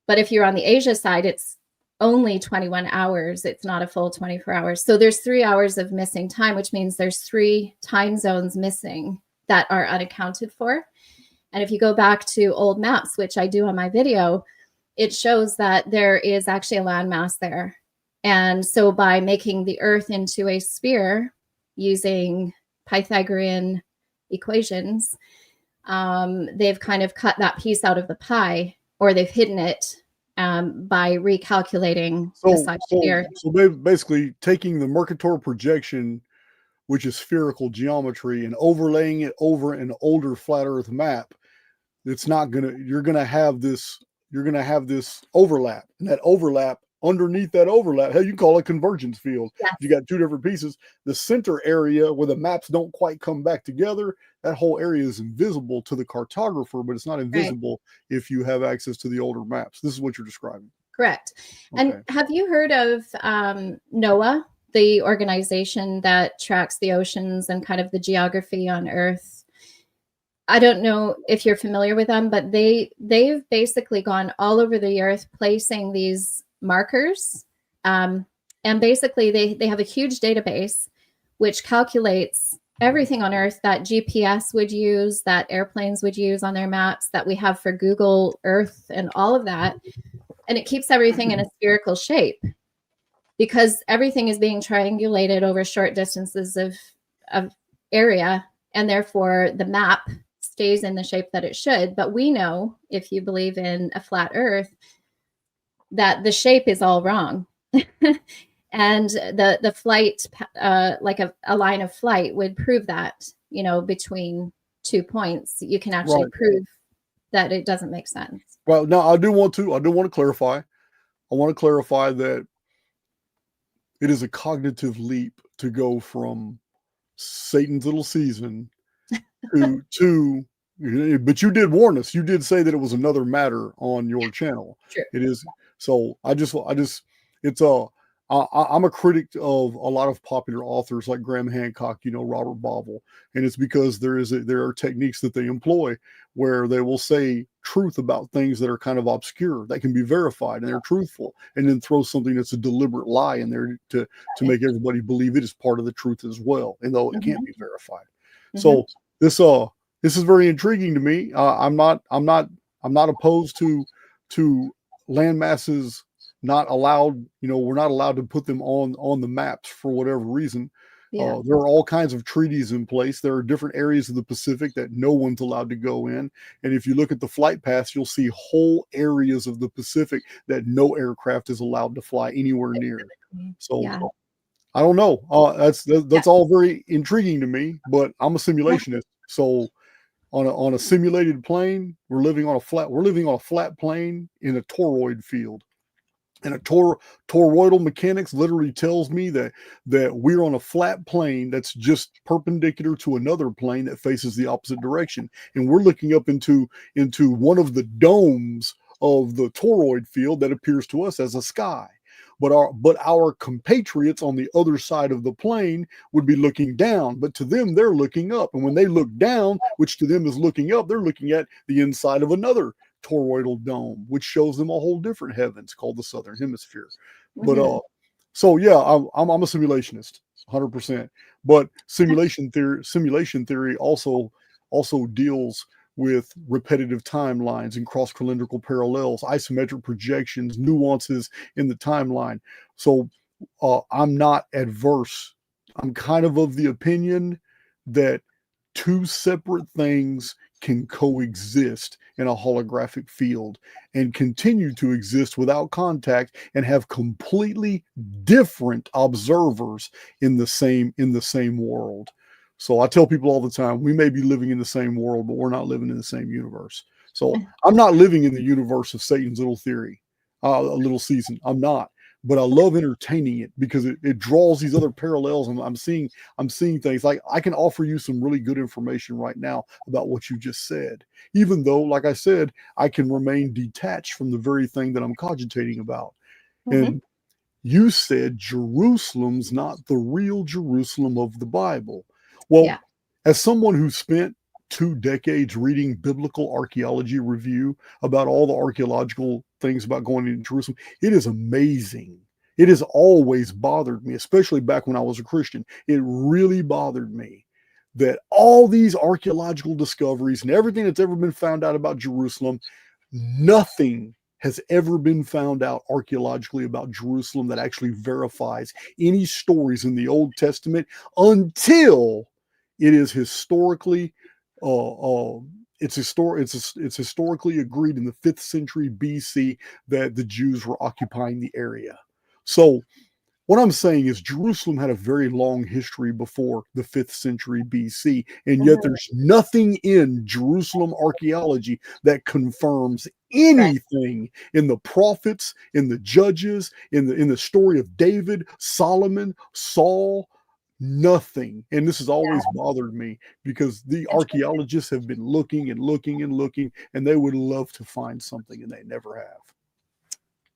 But if you're on the Asia side, it's only 21 hours. It's not a full 24 hours. So there's 3 hours of missing time, which means there's 3 time zones missing that are unaccounted for. And if you go back to old maps, which I do on my video, it shows that there is actually a landmass there. And so by making the Earth into a sphere using Pythagorean equations, they've kind of cut that piece out of the pie, or they've hidden it by recalculating the size of the Earth. So they're basically taking the Mercator projection, which is spherical geometry, and overlaying it over an older flat Earth map. It's not you're gonna have this overlap, and that overlap, underneath that overlap, hell, you call it convergence field. Yes. You got 2 different pieces. The center area where the maps don't quite come back together, that whole area is invisible to the cartographer, but it's not invisible if you have access to the older maps. This is what you're describing. Correct. Okay. And have you heard of NOAA, the organization that tracks the oceans and kind of the geography on Earth? I don't know if you're familiar with them, but they've basically gone all over the Earth placing these markers. And basically they have a huge database which calculates everything on Earth that GPS would use, that airplanes would use on their maps, that we have for Google Earth and all of that. And it keeps everything in a spherical shape because everything is being triangulated over short distances of area. And therefore the map stays in the shape that it should. But we know, if you believe in a flat Earth, that the shape is all wrong. And the flight, like a line of flight would prove that, you know, between 2 points, you can actually prove that it doesn't make sense. Well, now I do want to clarify. I want to clarify that it is a cognitive leap to go from Satan's little season to but you did warn us. You did say that it was another matter on your channel. True. It is. So I'm a critic of a lot of popular authors like Graham Hancock, you know, Robert Bauval, and it's because there are techniques that they employ where they will say truth about things that are kind of obscure that can be verified and they're truthful, and then throw something that's a deliberate lie in there to make everybody believe it is part of the truth as well, and though it can't be verified. So this is very intriguing to me. I'm not opposed to land masses not allowed, you know, we're not allowed to put them on the maps for whatever reason. Yeah. There are all kinds of treaties in place. There are different areas of the Pacific that no one's allowed to go in. And if you look at the flight paths, you'll see whole areas of the Pacific that no aircraft is allowed to fly anywhere near. So I don't know. That's all very intriguing to me, but I'm a simulationist. So on a simulated plane, we're living on a flat plane in a toroid field. And a toroidal mechanics literally tells me that we're on a flat plane that's just perpendicular to another plane that faces the opposite direction. And we're looking up into one of the domes of the toroid field that appears to us as a sky. But our compatriots on the other side of the plane would be looking down, but to them, they're looking up. And when they look down, which to them is looking up, they're looking at the inside of another toroidal dome, which shows them a whole different heavens called the Southern Hemisphere. But so yeah, I'm a simulationist, 100%. But simulation theory also deals with repetitive timelines and cross-cylindrical parallels, isometric projections, nuances in the timeline. So I'm not adverse. I'm kind of the opinion that two separate things can coexist in a holographic field and continue to exist without contact and have completely different observers in the same world. So I tell people all the time, we may be living in the same world, but we're not living in the same universe. So I'm not living in the universe of Satan's little theory, a little season. I'm not. But I love entertaining it because it draws these other parallels, and I'm seeing things like I can offer you some really good information right now about what you just said, even though, like I said, I can remain detached from the very thing that I'm cogitating about. And you said Jerusalem's not the real Jerusalem of the Bible. Well, Yeah. as someone who spent 2 decades reading biblical archaeology review about all the archaeological things about going into Jerusalem, it is amazing. It has always bothered me, especially back when I was a Christian. It really bothered me that all these archaeological discoveries and everything that's ever been found out about Jerusalem, nothing has ever been found out archaeologically about Jerusalem that actually verifies any stories in the Old Testament until it is historically it's historically agreed in the 5th century BC that the Jews were occupying the area. So what I'm saying is Jerusalem had a very long history before the 5th century BC, and yet there's nothing in Jerusalem archaeology that confirms anything in the prophets, in the judges, in the story of David, Solomon, Saul. Nothing. And this has always bothered me because the archaeologists have been looking and looking and looking, and they would love to find something, and they never have.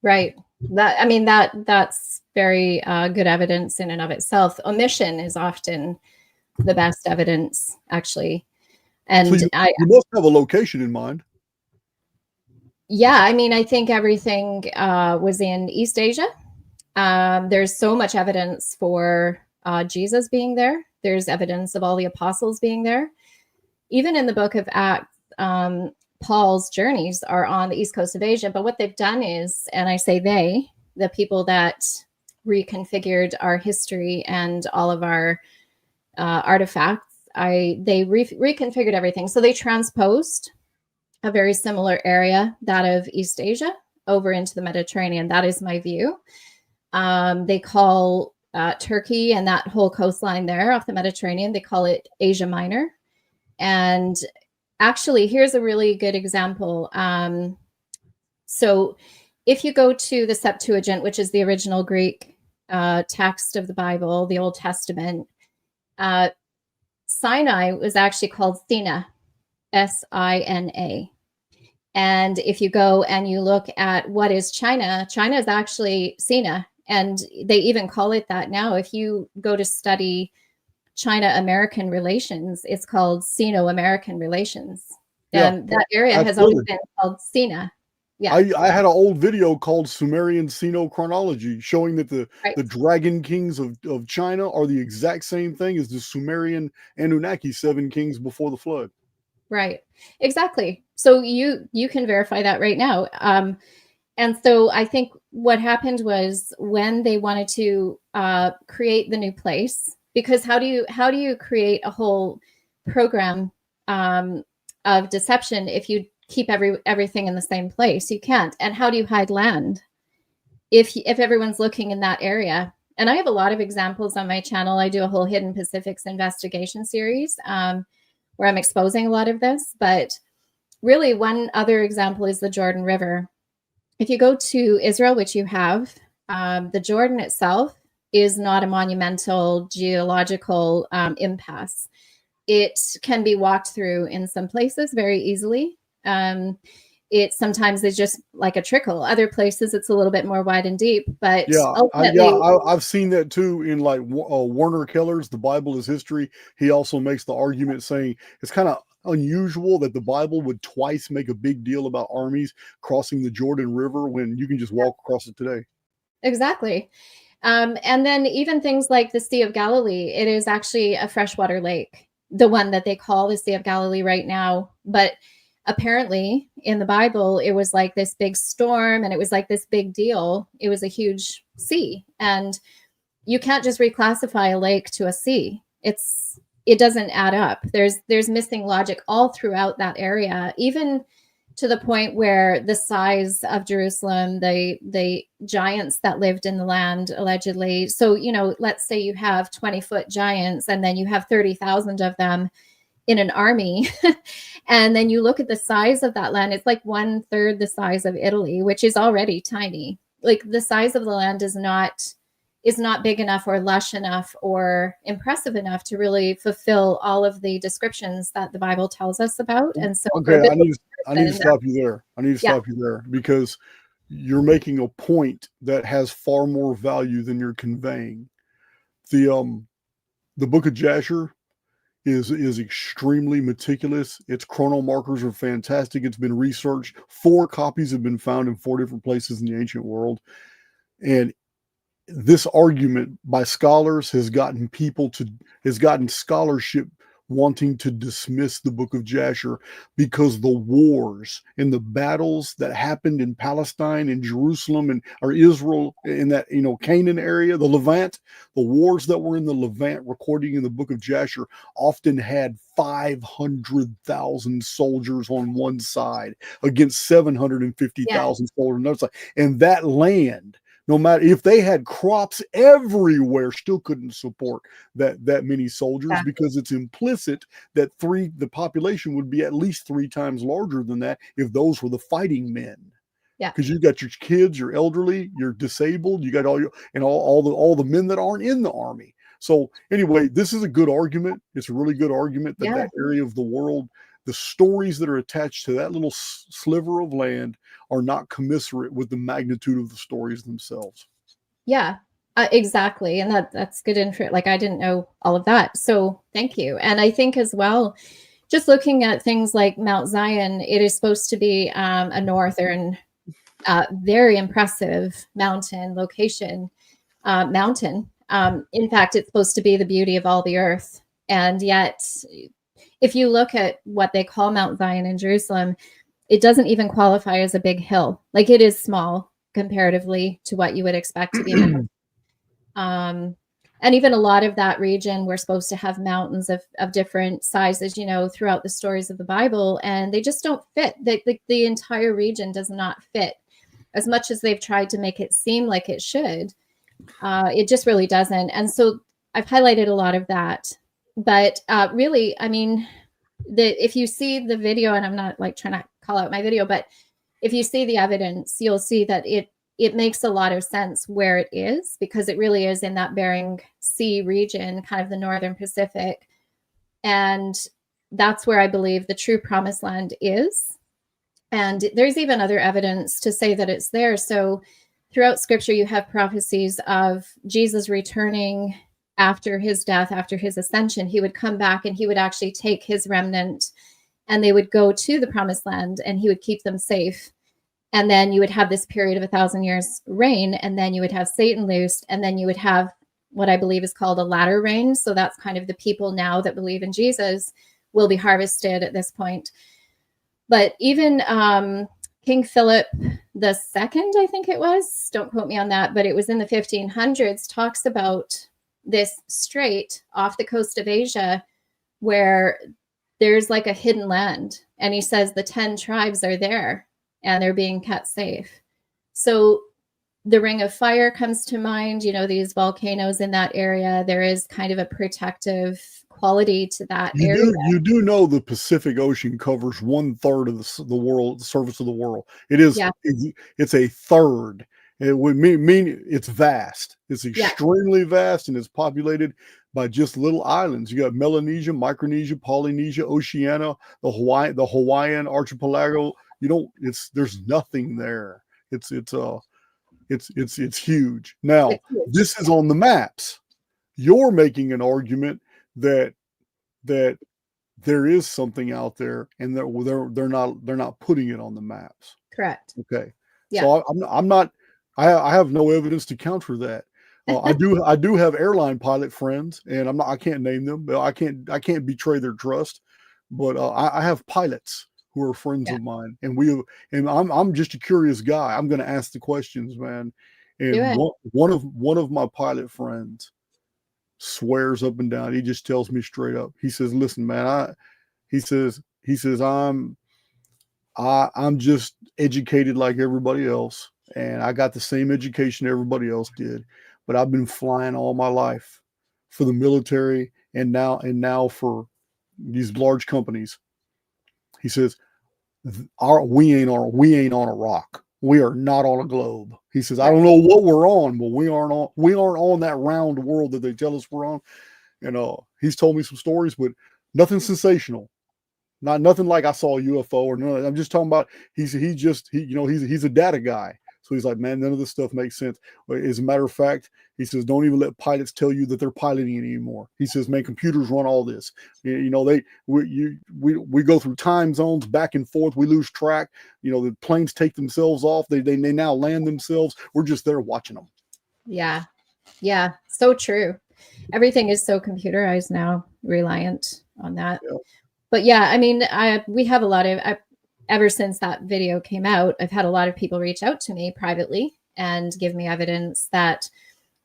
Right. That's very good evidence in and of itself. Omission is often the best evidence, actually. And so you must have a location in mind. Yeah, I think everything was in East Asia. There's so much evidence for Jesus being there. There's evidence of all the apostles being there. Even in the book of Acts, Paul's journeys are on the east coast of Asia. But what they've done is, and I say they, the people that reconfigured our history and all of our artifacts, they reconfigured everything. So they transposed a very similar area, that of East Asia, over into the Mediterranean. That is my view. They call Turkey and that whole coastline there off the Mediterranean, they call it Asia Minor. And actually, here's a really good example. So if you go to the Septuagint, which is the original Greek text of the Bible, the Old Testament, Sinai was actually called Sina, S-I-N-A. And if you go and you look at what is China, China is actually Sina. And they even call it that now. If you go to study China-American relations, it's called Sino-American relations. And that area has always been called Sina. Yeah. I had an old video called Sumerian Sino Chronology showing that the dragon kings of China are the exact same thing as the Sumerian Anunnaki 7 kings before the flood. Right. Exactly. So you can verify that right now. And so I think what happened was when they wanted to create the new place, because how do you create a whole program of deception if you keep everything in the same place? You can't. And how do you hide land if everyone's looking in that area? And I have a lot of examples on my channel. I do a whole Hidden Pacifics investigation series where I'm exposing a lot of this. But really, one other example is the Jordan River. If you go to Israel, which you have, the Jordan itself is not a monumental geological impasse. It can be walked through in some places very easily. It sometimes is just like a trickle. Other places, it's a little bit more wide and deep. But I've seen that too in like Werner Keller's The Bible is History. He also makes the argument saying it's kind of unusual that the Bible would twice make a big deal about armies crossing the Jordan River when you can just walk across it today. Exactly. And then even things like the Sea of Galilee, it is actually a freshwater lake, the one that they call the Sea of Galilee right now. But apparently in the Bible, it was like this big storm and it was like this big deal. It was a huge sea. And you can't just reclassify a lake to a sea. It doesn't add up. There's missing logic all throughout that area, even to the point where the size of Jerusalem, the giants that lived in the land allegedly. So, let's say you have 20-foot giants and then you have 30,000 of them in an army. And then you look at the size of that land, it's like 1/3 the size of Italy, which is already tiny. Like the size of the land is not big enough or lush enough or impressive enough to really fulfill all of the descriptions that the Bible tells us about. And so okay, I need to stop you there. I need to stop you there, because you're making a point that has far more value than you're conveying. The book of Jasher is extremely meticulous. Its chrono markers are fantastic. It's been researched. 4 copies have been found in 4 different places in the ancient world. And this argument by scholars has gotten scholarship wanting to dismiss the book of Jasher, because the wars and the battles that happened in Palestine and Jerusalem or Israel, in that, Canaan area, the Levant, the wars that were in the Levant recording in the book of Jasher often had 500,000 soldiers on one side against 750,000 soldiers on the other side. And that land, no matter if they had crops everywhere, still couldn't support that many soldiers, because it's implicit that the population would be at least 3 times larger than that if those were the fighting men. Yeah. Because you got your kids, your elderly, you're disabled, you got all the men that aren't in the army. So anyway, this is a good argument. It's a really good argument that area of the world, the stories that are attached to that little sliver of land are not commensurate with the magnitude of the stories themselves. Yeah, exactly. And that's good info. Like, I didn't know all of that. So thank you. And I think as well, just looking at things like Mount Zion, it is supposed to be a northern, very impressive mountain location. In fact, it's supposed to be the beauty of all the earth. And yet, if you look at what they call Mount Zion in Jerusalem, it doesn't even qualify as a big hill. Like, it is small comparatively to what you would expect to be. And even a lot of that region, we're supposed to have mountains of different sizes, throughout the stories of the Bible, and they just don't fit. The entire region does not fit. As much as they've tried to make it seem like it should, it just really doesn't. And so I've highlighted a lot of that. But really, I mean, if you see the video, and I'm not like trying to call out my video, but if you see the evidence, you'll see that it makes a lot of sense where it is, because it really is in that Bering Sea region, kind of the Northern Pacific. And that's where I believe the true promised land is. And there's even other evidence to say that it's there. So throughout scripture, you have prophecies of Jesus returning after his death, after his ascension. He would come back and he would actually take his remnant, and they would go to the promised land, and he would keep them safe. And then you would have this period of 1,000 years reign, and then you would have Satan loosed, and then you would have what I believe is called a latter rain. So that's kind of the people now that believe in Jesus will be harvested at this point. But even King Philip II, I think it was, don't quote me on that, but it was in the 1500s, talks about this strait off the coast of Asia where there's like a hidden land. And he says the 10 tribes are there and they're being kept safe. So the Ring of Fire comes to mind, these volcanoes in that area. There is kind of a protective quality to that area. You do know the Pacific Ocean covers 1/3 of the world, the surface of the world. It is, it's a third. It would mean it's vast. It's extremely vast, and it's populated by just little islands. You got Melanesia, Micronesia, Polynesia, Oceania, the Hawaiian archipelago. There's nothing there. It's huge. Now, this is on the maps. You're making an argument that there is something out there, and they're not putting it on the maps. Correct. Okay. Yeah. So I'm not. I have no evidence to counter that. I do have airline pilot friends, and I can't name them, but I can't betray their trust. But I have pilots who are friends of mine, and I'm just a curious guy. I'm going to ask the questions, man. Do And it. one of my pilot friends swears up and down. He just tells me straight up. He says, "Listen, man, he says I'm just educated like everybody else, and I got the same education everybody else did, but I've been flying all my life for the military and now for these large companies." He says, we ain't on a rock. We are not on a globe. He says, "I don't know what we're on, but we aren't on that round world that they tell us we're on." And he's told me some stories, but nothing sensational. Nothing like I saw a UFO or none. I'm just talking about he's a data guy. So he's like, "Man, none of this stuff makes sense." As a matter of fact, he says, "Don't even let pilots tell you that they're piloting it anymore." He says, "Man, computers run all this. We go through time zones back and forth. We lose track. The planes take themselves off. They now land themselves. We're just there watching them." Yeah. Yeah. So true. Everything is so computerized now, reliant on that. Yeah. But yeah, I mean, we have a lot of, ever since that video came out, I've had a lot of people reach out to me privately and give me evidence that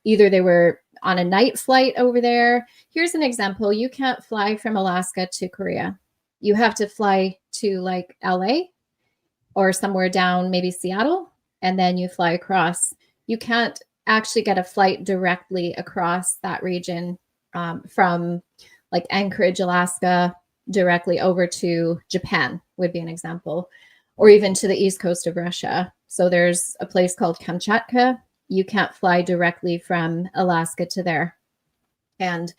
either they were on a night flight over there. Here's an example. You can't fly from Alaska to Korea. You have to fly to like LA or somewhere down, maybe Seattle, and then you fly across. You can't actually get a flight directly across that region from like Anchorage, Alaska, directly over to Japan would be an example, or even to the east coast of Russia. So there's a place called Kamchatka. You can't fly directly from Alaska to there. And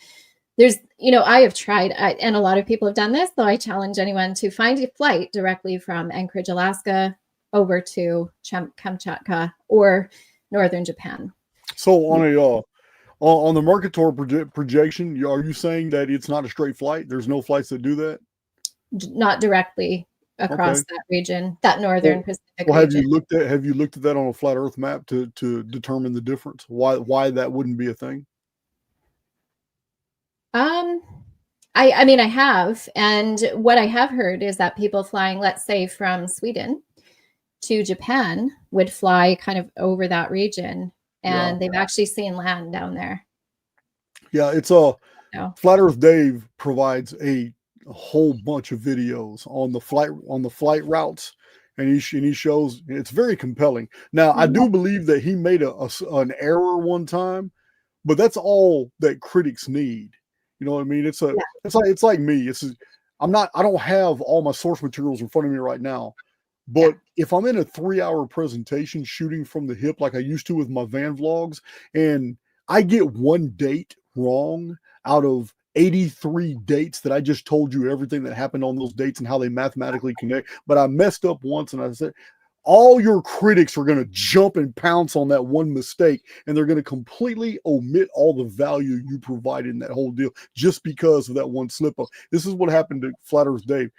there's, I have tried, and a lot of people have done this, though I challenge anyone to find a flight directly from Anchorage, Alaska over to Kamchatka or northern Japan. So on the Mercator projection, are you saying that it's not a straight flight? There's no flights that do that? Not directly across that region, that northern Pacific region. Have you looked at that on a flat Earth map to determine the difference? Why that wouldn't be a thing? I mean, I have, and what I have heard is that people flying, let's say, from Sweden to Japan would fly kind of over that region, and they've actually seen land down there. Yeah, it's Flat Earth Dave provides a whole bunch of videos on the flight routes, and he shows it's very compelling. Now, I do believe that he made an error one time, but that's all that critics need. You know what I mean? It's like me. I don't have all my source materials in front of me right now. But if I'm in a 3-hour presentation shooting from the hip like I used to with my van vlogs, and I get one date wrong out of 83 dates that I just told you everything that happened on those dates and how they mathematically connect, but I messed up once, and I said, all your critics are going to jump and pounce on that one mistake, and they're going to completely omit all the value you provided in that whole deal just because of that one slip up. This is what happened to Flat Earth Dave.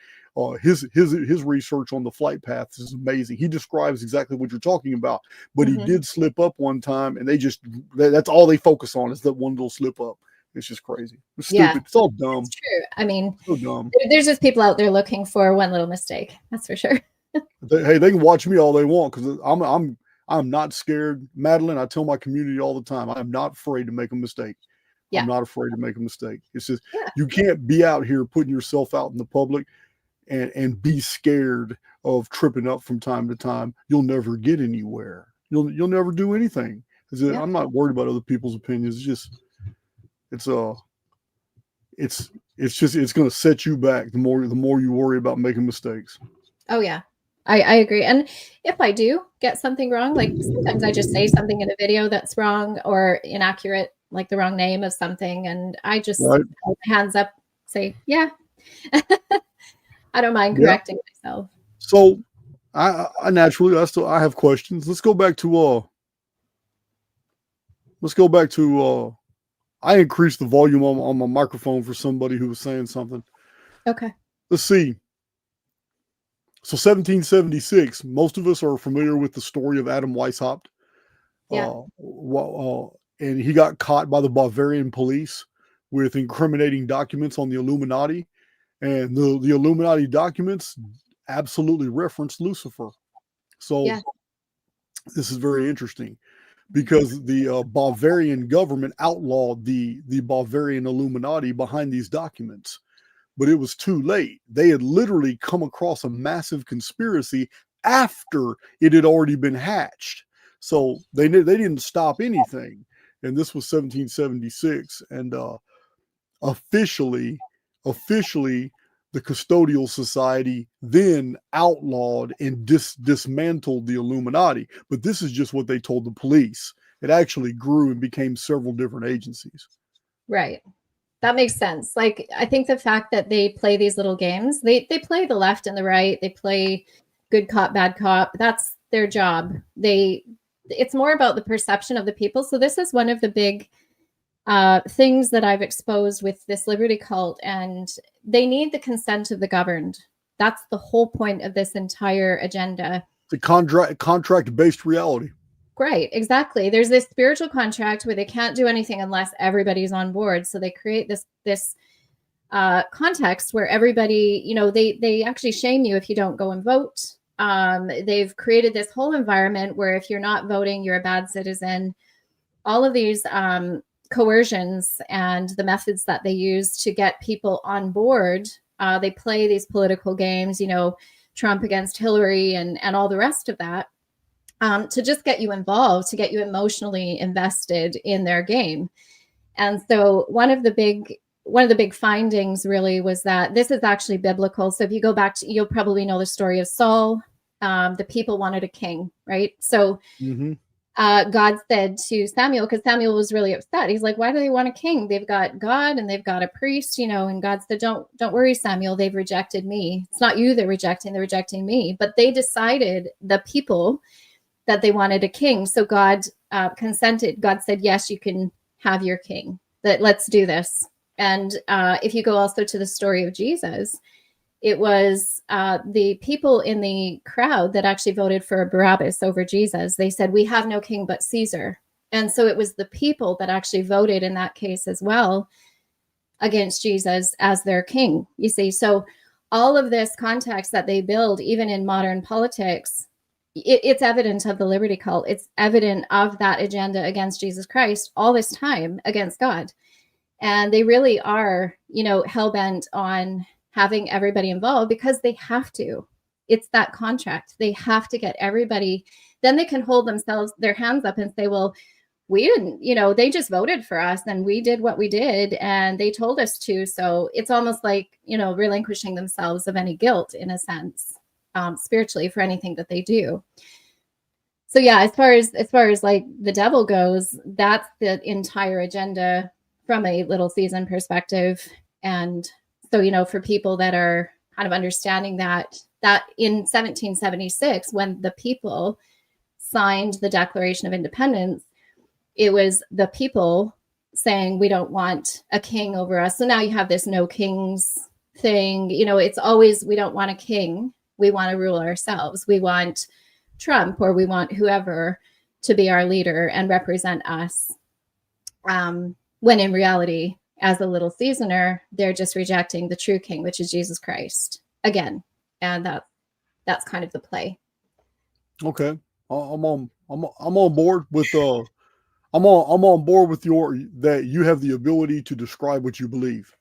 His research on the flight paths is amazing. He describes exactly what you're talking about, but he did slip up one time, and that's all they focus on is that one little slip up. It's just crazy. It's stupid. It's all dumb. It's true. I mean, so dumb. There's just people out there looking for one little mistake. That's for sure. Hey, they can watch me all they want because I'm not scared, Madeline. I tell my community all the time, I'm not afraid to make a mistake. Yeah. I'm not afraid to make a mistake. It's just you can't be out here putting yourself out in the public and be scared of tripping up from time to time. You'll never get anywhere. You'll never do anything. I'm not worried about other people's opinions. It's going to set you back the more you worry about making mistakes. Oh yeah, I agree. And if I do get something wrong, like sometimes I just say something in a video that's wrong or inaccurate, like the wrong name of something, and I just hold my hands up, say, yeah. I don't mind correcting myself. So I naturally I have questions. Let's go back to I increased the volume on my microphone for somebody who was saying something. Okay. Let's see. So 1776, most of us are familiar with the story of Adam Weishaupt. Yeah. And he got caught by the Bavarian police with incriminating documents on the Illuminati. And the Illuminati documents absolutely reference Lucifer. So this is very interesting. because the Bavarian government outlawed the Bavarian Illuminati behind these documents. But it was too late. They had literally come across a massive conspiracy after it had already been hatched. So they didn't stop anything. And this was 1776. And officially, the Custodial Society then outlawed and dismantled the Illuminati. But this is just what they told the police. It actually grew and became several different agencies. Right. That makes sense. Like, I think the fact that they play these little games, they play the left and the right, they play good cop, bad cop. That's their job. It's more about the perception of the people. So this is one of the big things that I've exposed with this liberty cult, and they need the consent of the governed. That's the whole point of this entire agenda. The contract-based reality. Right, exactly. There's this spiritual contract where they can't do anything unless everybody's on board. So they create this context where everybody, they actually shame you if you don't go and vote. They've created this whole environment where if you're not voting, you're a bad citizen. All of these coercions and the methods that they use to get people on board. They play these political games, Trump against Hillary and all the rest of that. To just get you involved, to get you emotionally invested in their game. And so one of the big findings really was that this is actually biblical. So if you go back to, you'll probably know the story of Saul. The people wanted a king, right? So God said to Samuel, because Samuel was really upset. He's like, why do they want a king? They've got God and they've got a priest, and God said, don't worry, Samuel, they've rejected me. It's not you they're rejecting me. But they decided, the people, that they wanted a king. So God consented. God said, yes, you can have your king. Let's do this. And if you go also to the story of Jesus, it was the people in the crowd that actually voted for Barabbas over Jesus. They said, we have no king but Caesar. And so it was the people that actually voted in that case as well against Jesus as their king, you see. So all of this context that they build, even in modern politics, it's evident of the liberty cult. It's evident of that agenda against Jesus Christ all this time against God. And they really are, hell-bent on having everybody involved because they have to. It's that contract. They have to get everybody. Then they can hold their hands up and say, well, we didn't, they just voted for us and we did what we did and they told us to. So it's almost like, relinquishing themselves of any guilt in a sense. Spiritually for anything that they do. So yeah, as far as like the devil goes, that's the entire agenda from a little season perspective. And so, for people that are kind of understanding that in 1776, when the people signed the Declaration of Independence, it was the people saying, we don't want a king over us. So now you have this no kings thing, it's always, we don't want a king. We want to rule ourselves. We want Trump or we want whoever to be our leader and represent us. When in reality, as a little seasoner, they're just rejecting the true king, which is Jesus Christ again. And that's kind of the play. Okay. I'm on board with I'm on board with that you have the ability to describe what you believe.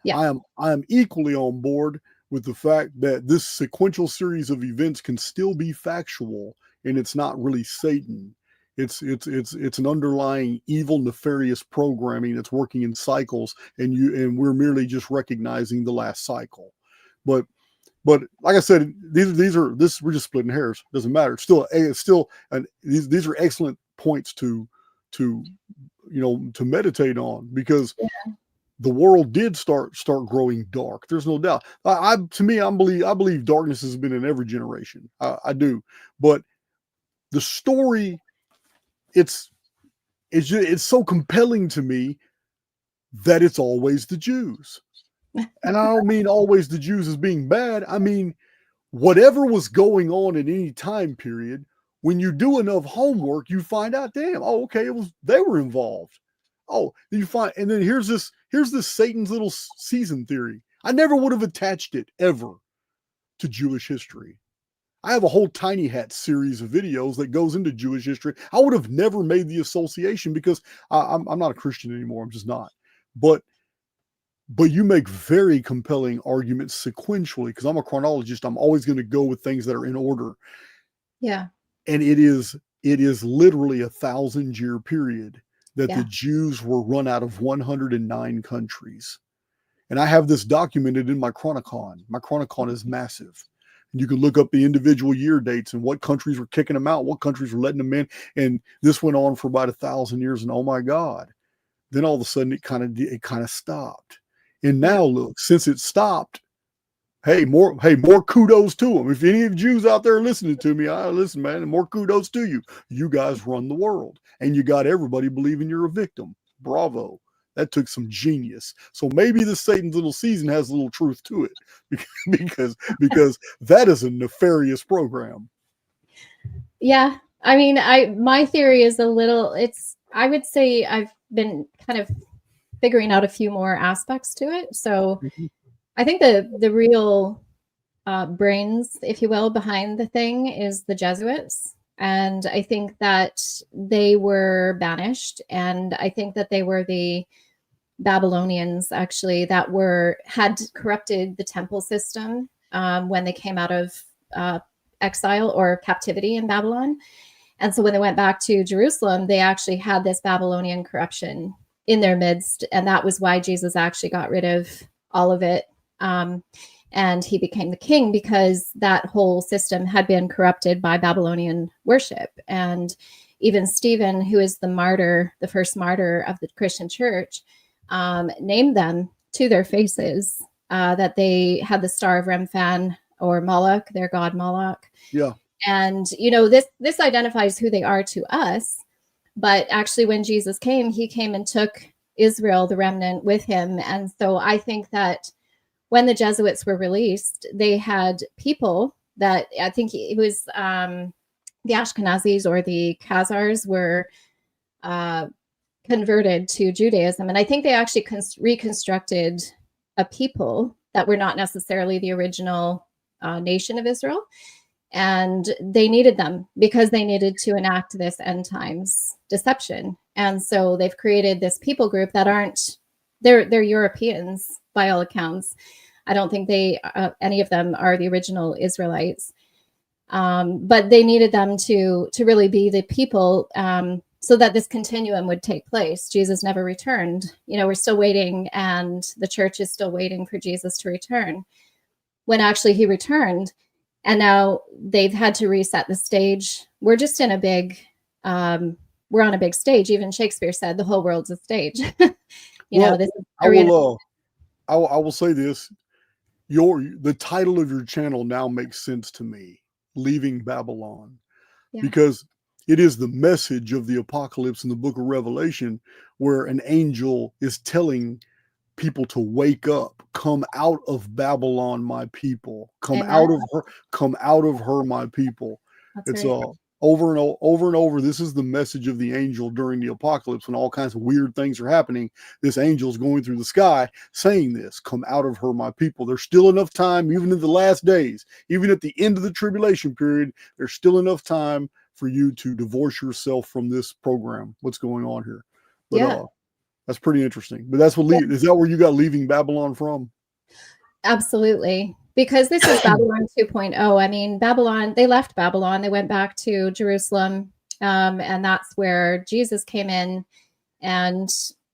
Yeah. I am equally on board with the fact that this sequential series of events can still be factual and it's not really Satan. It's an underlying evil, nefarious programming that's working in cycles, and we're merely just recognizing the last cycle. But like I said, we're just splitting hairs. Doesn't matter. These are excellent points to meditate on, because the world did start growing dark. There's no doubt. I believe darkness has been in every generation. I do, but the story, it's so compelling to me that it's always the Jews, and I don't mean always the Jews as being bad. I mean, whatever was going on in any time period, when you do enough homework, you find out, damn, oh, okay, they were involved. Oh, you find, and then here's this Satan's little season theory. I never would have attached it ever to Jewish history. I have a whole Tiny Hat series of videos that goes into Jewish history. I would have never made the association because I'm not a Christian anymore. I'm just not. But you make very compelling arguments sequentially, because I'm a chronologist. I'm always going to go with things that are in order. Yeah. And it is literally 1,000-year period that the Jews were run out of 109 countries. And I have this documented in my Chronicon. My Chronicon is massive. And you can look up the individual year dates and what countries were kicking them out, what countries were letting them in. And this went on for about 1,000 years. And oh my God. Then all of a sudden it kind of stopped. And now look, since it stopped, hey, more kudos to them. If any of Jews out there listening to me, listen, man, more kudos to you. You guys run the world, and you got everybody believing you're a victim. Bravo. That took some genius. So maybe the Satan's Little Season has a little truth to it, because that is a nefarious program. Yeah. I mean, my theory is I would say I've been kind of figuring out a few more aspects to it. So I think the real brains, if you will, behind the thing is the Jesuits. And I think that they were banished. And I think that they were the Babylonians, actually, that had corrupted the temple system when they came out of exile or captivity in Babylon. And so when they went back to Jerusalem, they actually had this Babylonian corruption in their midst. And that was why Jesus actually got rid of all of it. And he became the king, because that whole system had been corrupted by Babylonian worship. And even Stephen, who is the first martyr of the Christian church, named them to their faces that they had the Star of Remphan, or Moloch, their god Moloch. Yeah. And, this identifies who they are to us. But actually, when Jesus came, he came and took Israel, the remnant, with him. And so I think that when the Jesuits were released, they had people that, I think it was the Ashkenazis or the Khazars, were converted to Judaism. And I think they actually reconstructed a people that were not necessarily the original nation of Israel. And they needed them because they needed to enact this end times deception. And so they've created this people group that they're Europeans by all accounts. I don't think any of them are the original Israelites. But they needed them to really be the people so that this continuum would take place. Jesus never returned. We're still waiting, and the church is still waiting for Jesus to return, when actually he returned. And now they've had to reset the stage. We're just in we're on a big stage. Even Shakespeare said the whole world's a stage. I will say this. The title of your channel now makes sense to me, Leaving Babylon, because it is the message of the apocalypse in the book of Revelation, where an angel is telling people to wake up, come out of Babylon, my people, come out of her, my people. It's over and over. This is the message of the angel during the apocalypse, when all kinds of weird things are happening. This angel's going through the sky saying this, come out of her, my people. There's still enough time, even in the last days, even at the end of the tribulation period, there's still enough time for you to divorce yourself from this program. What's going on here? But that's pretty interesting. But that's is that where you got Leaving Babylon from? Absolutely. Because this is Babylon 2.0. I mean, Babylon, they left Babylon, they went back to Jerusalem. And that's where Jesus came in and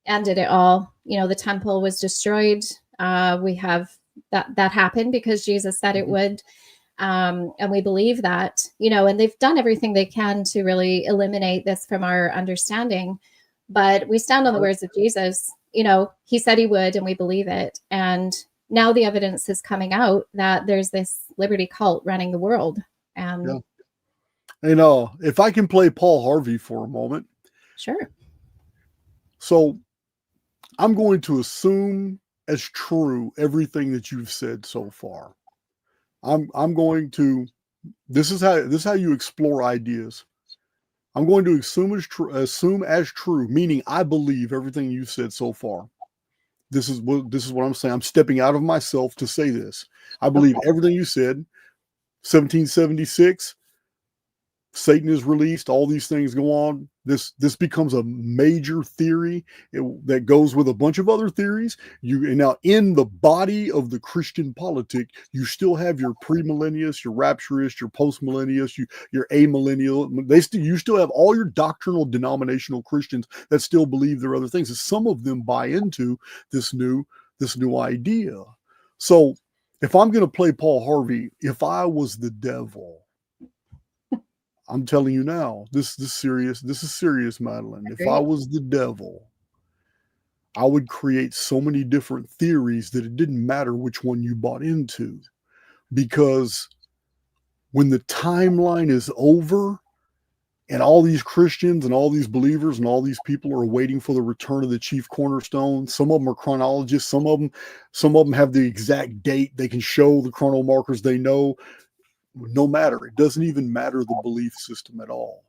ended it all. The temple was destroyed. We have that happened because Jesus said it would. And we believe that, and they've done everything they can to really eliminate this from our understanding. But we stand on the words of Jesus. He said he would, and we believe it. And now the evidence is coming out that there's this liberty cult running the world. And if I can play Paul Harvey for a moment. Sure. So I'm going to assume as true everything that you've said so far. I'm going to, this is how you explore ideas. I'm going to assume as true, meaning I believe everything you've said so far. This is what I'm saying. I'm stepping out of myself to say this. I believe everything you said. 1776, Satan is released. All these things go on. This becomes a major theory that goes with a bunch of other theories. And now in the body of the Christian politic, you still have your premillennialists, your rapturists, your postmillennialists, your amillennial. You still have all your doctrinal denominational Christians that still believe there are other things. And some of them buy into this new idea. So if I'm going to play Paul Harvey, if I was the devil, I'm telling you now, this is serious, Madeline. If I was the devil, I would create so many different theories that it didn't matter which one you bought into. Because when the timeline is over and all these Christians and all these believers and all these people are waiting for the return of the chief cornerstone, some of them are chronologists, some of them have the exact date. They can show the chrono markers they know. No matter. It doesn't even matter the belief system at all.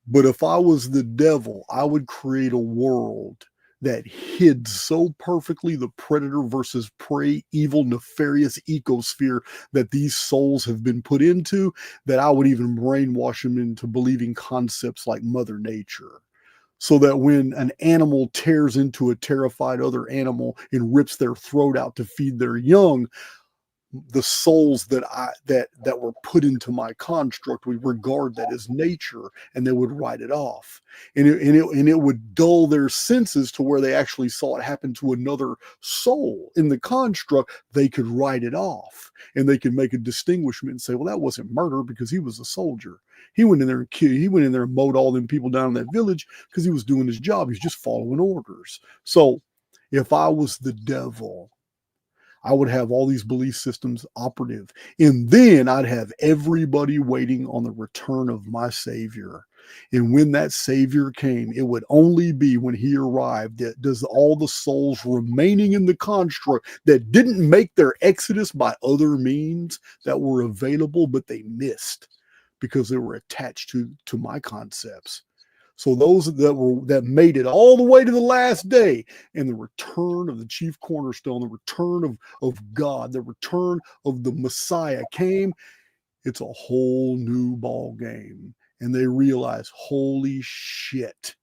But if I was the devil, I would create a world that hid so perfectly the predator versus prey, evil, nefarious ecosphere that these souls have been put into, that I would even brainwash them into believing concepts like Mother Nature. So that when an animal tears into a terrified other animal and rips their throat out to feed their young, the souls that were put into my construct would regard that as nature, and they would write it off, and it would dull their senses to where they actually saw it happen to another soul in the construct. They could write it off, and they could make a distinguishment and say, well, that wasn't murder because he was a soldier. He went in there and killed. He went in there and mowed all them people down in that village because he was doing his job. He's just following orders. So if I was the devil, I would have all these belief systems operative. And then I'd have everybody waiting on the return of my Savior. And when that Savior came, it would only be when he arrived that does all the souls remaining in the construct that didn't make their exodus by other means that were available, but they missed because they were attached to my concepts. So those that made it all the way to the last day, and the return of the chief cornerstone, the return of God, the return of the Messiah came, it's a whole new ball game. And they realize, holy shit,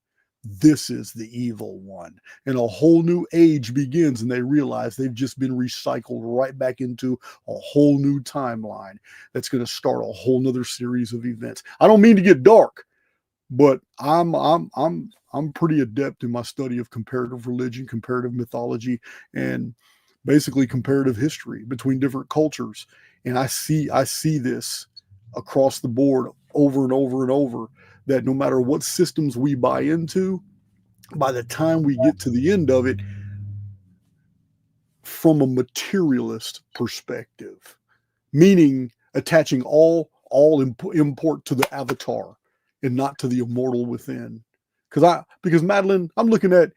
this is the evil one. And a whole new age begins, and they realize they've just been recycled right back into a whole new timeline that's going to start a whole nother series of events. I don't mean to get dark, but I'm pretty adept in my study of comparative religion, comparative mythology, and basically comparative history between different cultures. And I see this across the board over and over and over, that no matter what systems we buy into, by the time we get to the end of it, from a materialist perspective, meaning attaching all import to the avatar and not to the immortal within. Because Madeline, I'm looking at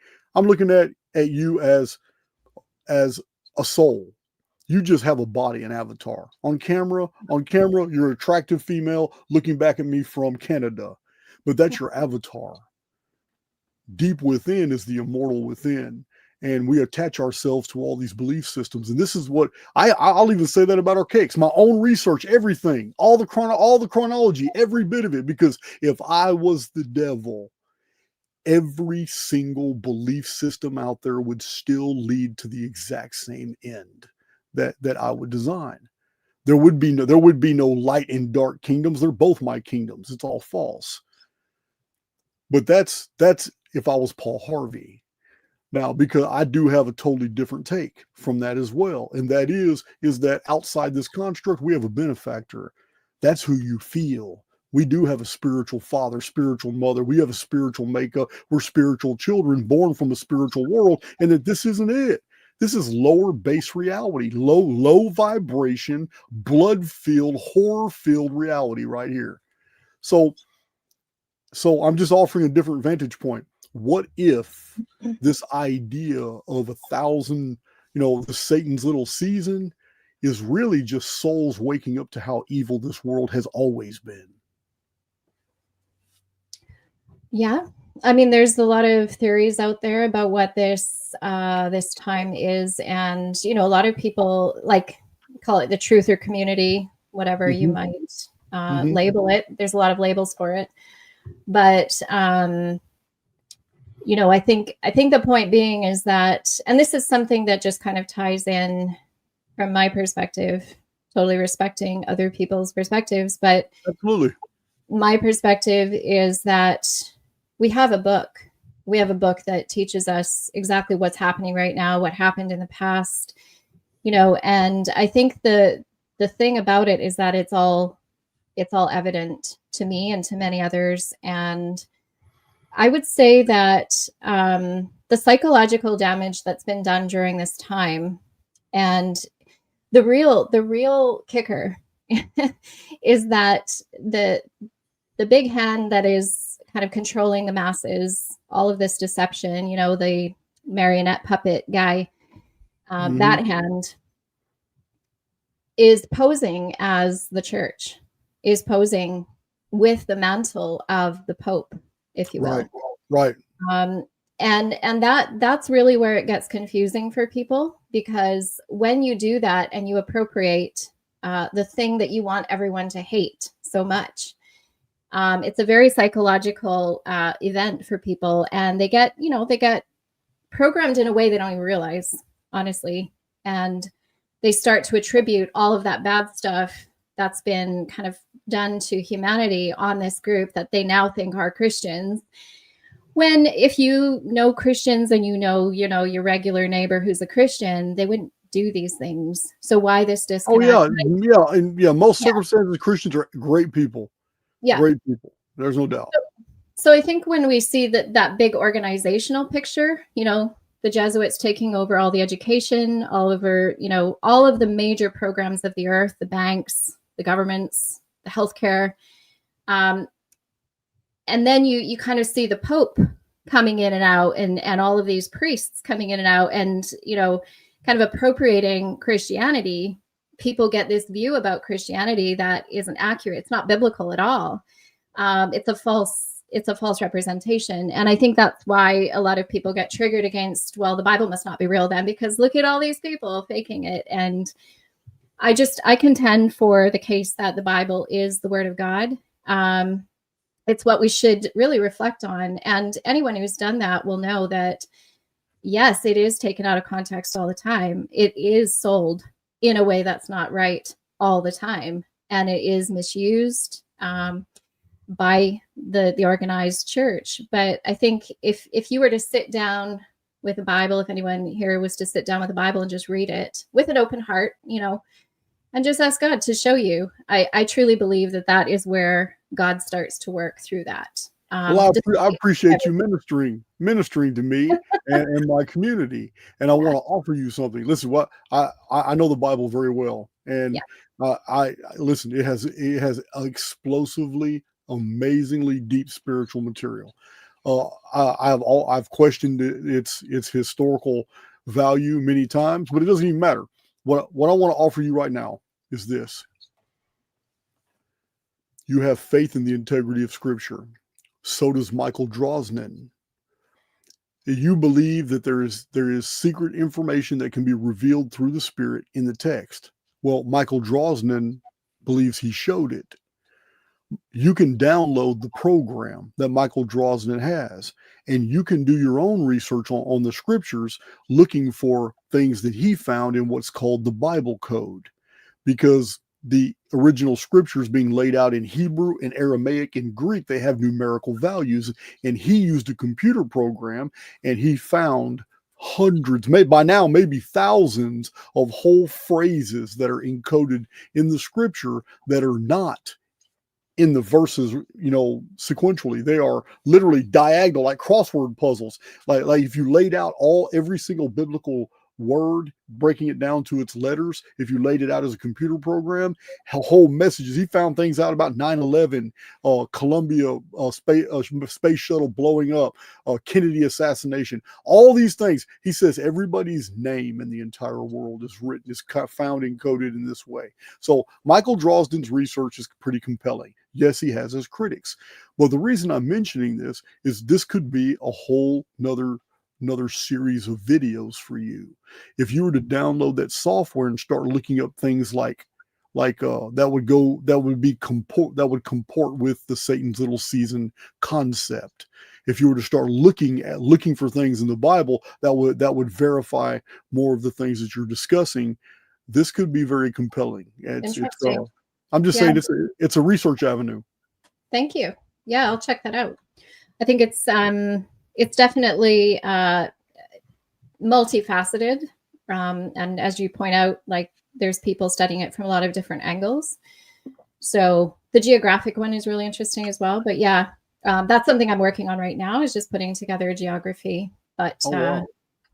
you as a soul. You just have a body, an avatar. On camera, you're an attractive female looking back at me from Canada. But that's your avatar. Deep within is the immortal within. And we attach ourselves to all these belief systems. And this is what I'll even say that about Archaix. My own research, everything, all the chronology, every bit of it. Because if I was the devil, every single belief system out there would still lead to the exact same end that I would design. There would be no light and dark kingdoms. They're both my kingdoms. It's all false. But that's if I was Paul Harvey. Now, because I do have a totally different take from that as well. And that is that outside this construct, we have a benefactor. That's who you feel. We do have a spiritual father, spiritual mother. We have a spiritual makeup. We're spiritual children born from a spiritual world. And that this isn't it. This is lower base reality, low vibration, blood-filled, horror-filled reality right here. So I'm just offering a different vantage point. What if this idea of 1,000, the Satan's little season is really just souls waking up to how evil this world has always been? Yeah. I mean, there's a lot of theories out there about what this time is. And, a lot of people call it the truther community. whatever you might Mhm. label it. There's a lot of labels for it, but you know, I think the point being is that, and this is something that just kind of ties in from my perspective, totally respecting other people's perspectives, but Absolutely. my perspective is that we have a book. We have a book that teaches us exactly what's happening right now, what happened in the past, you know, and I think the thing about it is that it's all evident to me and to many others. And I would say that the psychological damage that's been done during this time, and the real kicker is that the big hand that is kind of controlling the masses, all of this deception, you know, the marionette puppet guy, that hand is posing as the church, is posing with the mantle of the Pope, if you will. Right. And that's really where it gets confusing for people, because when you do that and you appropriate the thing that you want everyone to hate so much, it's a very psychological event for people, and they get programmed in a way they don't even realize, honestly, and they start to attribute all of that bad stuff that's been kind of done to humanity on this group that they now think are Christians. When if you know Christians and you know your regular neighbor who's a Christian, they wouldn't do these things. So why this disconnect? Oh yeah, and most circumstances, Christians are great people. Yeah, great people. There's no doubt. So I think when we see that big organizational picture, you know, the Jesuits taking over all the education, all over, you know, all of the major programs of the earth, the banks, the governments, the healthcare. And then you kind of see the Pope coming in and out, and all of these priests coming in and out, and, you know, kind of appropriating Christianity. People get this view about Christianity that isn't accurate. It's not biblical at all. It's a false representation. And I think that's why a lot of people get triggered against, well, the Bible must not be real then, because look at all these people faking it. And I contend for the case that the Bible is the word of God. It's what we should really reflect on. And anyone who's done that will know that, yes, it is taken out of context all the time. It is sold in a way that's not right all the time. And it is misused by the organized church. But I think if you were to sit down with a Bible, if anyone here was to sit down with a Bible and just read it with an open heart, you know, and just ask God to show you, I truly believe that is where God starts to work through that. Well, I appreciate you ministering to me and my community, and I want to offer you something. Listen, what I know the Bible very well, and I listen. It has explosively, amazingly deep spiritual material. I've questioned its historical value many times, but it doesn't even matter. What I want to offer you right now is this: you have faith in the integrity of Scripture. So does Michael Drosnin. You believe that there is secret information that can be revealed through the Spirit in the text. Well, Michael Drosnin believes he showed it. You can download the program that Michael Drosnin has, and you can do your own research on the scriptures, looking for things that he found in what's called the Bible code, because the original scriptures being laid out in Hebrew and Aramaic and Greek, they have numerical values, and he used a computer program, and he found hundreds, maybe by now, maybe thousands of whole phrases that are encoded in the scripture that are not in the verses, you know, sequentially. They are literally diagonal, like crossword puzzles. Like if you laid out every single biblical word, breaking it down to its letters, if you laid it out as a computer program, whole messages. He found things out about 9/11, Columbia space shuttle blowing up, Kennedy assassination, all these things. He says everybody's name in the entire world is found encoded in this way. So Michael Drosnin's research is pretty compelling. Yes, he has his critics, but the reason I'm mentioning this is this could be a whole another series of videos for you. If you were to download that software and start looking up things like like that would comport with the Satan's little season concept. If you were to start looking for things in the Bible that would verify more of the things that you're discussing, this could be very compelling. Interesting. I'm just Yeah. saying it's a research avenue. Thank you. Yeah, I'll check that out. I think it's definitely multifaceted, and as you point out, like there's people studying it from a lot of different angles. So the geographic one is really interesting as well. But yeah, that's something I'm working on right now, is just putting together a geography. But Wow.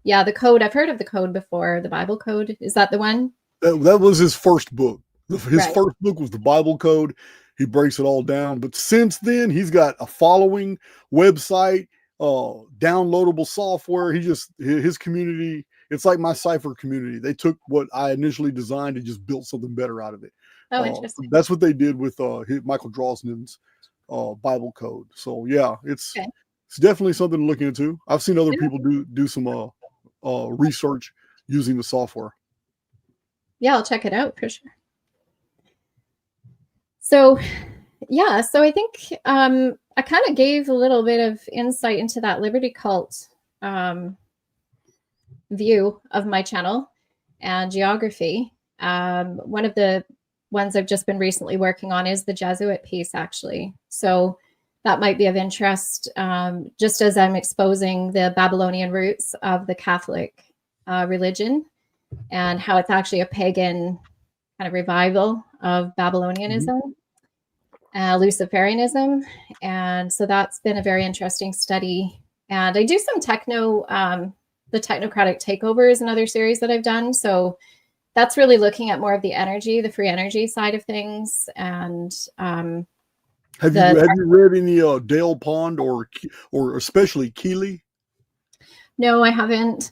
yeah, the code, I've heard of the code before. The Bible code, is that the one? That was his first book. His Right. first book was the Bible Code. He breaks it all down. But since then, he's got a following, website, downloadable software. His community, it's like my Cipher community. They took what I initially designed and just built something better out of it. Oh, interesting. That's what they did with Michael Drosnin's Bible Code. So yeah, it's definitely something to look into. I've seen other people do some research using the software. Yeah, I'll check it out for sure. So yeah, so I think I kind of gave a little bit of insight into that Liberty Cult view of my channel and geography. One of the ones I've just been recently working on is the Jesuit piece, actually. So that might be of interest, just as I'm exposing the Babylonian roots of the Catholic religion and how it's actually a pagan kind of revival of Babylonianism, Luciferianism. And so that's been a very interesting study. And I do some the technocratic takeover is another series that I've done. So that's really looking at more of the energy, the free energy side of things. And have you read any Dale Pond or especially Keeley? No, I haven't.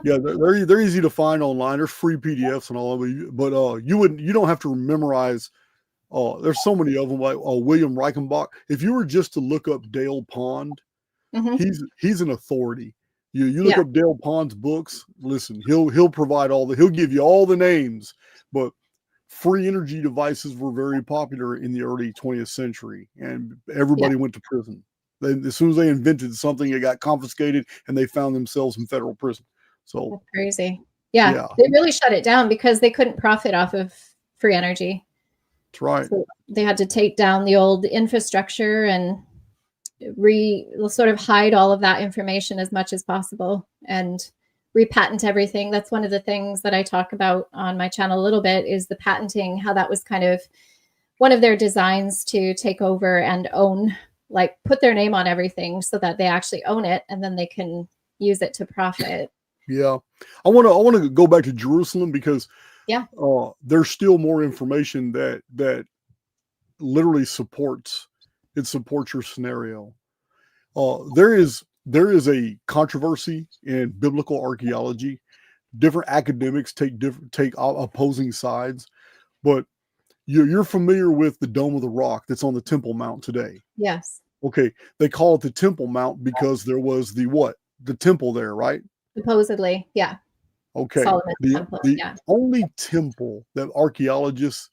Yeah, they're easy to find online. There's free PDFs and all of it, but you don't have to memorize. There's so many of them, like William Reichenbach. If you were just to look up Dale Pond, he's an authority. You look up Dale Pond's books. Listen, he'll provide he'll give you all the names. But free energy devices were very popular in the early 20th century, and everybody went to prison. As soon as they invented something, it got confiscated, and they found themselves in federal prison. So that's crazy. Yeah, they really shut it down because they couldn't profit off of free energy. That's right. So they had to take down the old infrastructure and sort of hide all of that information as much as possible and repatent everything. That's one of the things that I talk about on my channel a little bit, is the patenting, how that was kind of one of their designs to take over and own, like put their name on everything so that they actually own it and then they can use it to profit. Yeah. I want to go back to Jerusalem because there's still more information that literally supports your scenario. There is a controversy in biblical archaeology. Different academics take opposing sides, but you're familiar with the Dome of the Rock that's on the Temple Mount today. Yes. Okay. They call it the Temple Mount because there was the temple there, right? Supposedly, yeah. Okay. The only temple that archaeologists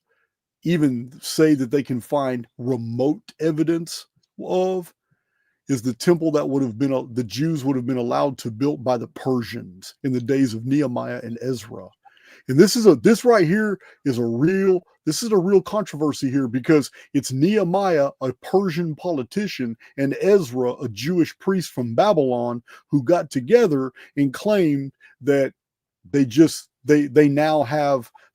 even say that they can find remote evidence of is the temple that the Jews would have been allowed to build by the Persians in the days of Nehemiah and Ezra. And this right here is a real controversy here, because it's Nehemiah, a Persian politician, and Ezra, a Jewish priest from Babylon, who got together and claimed that they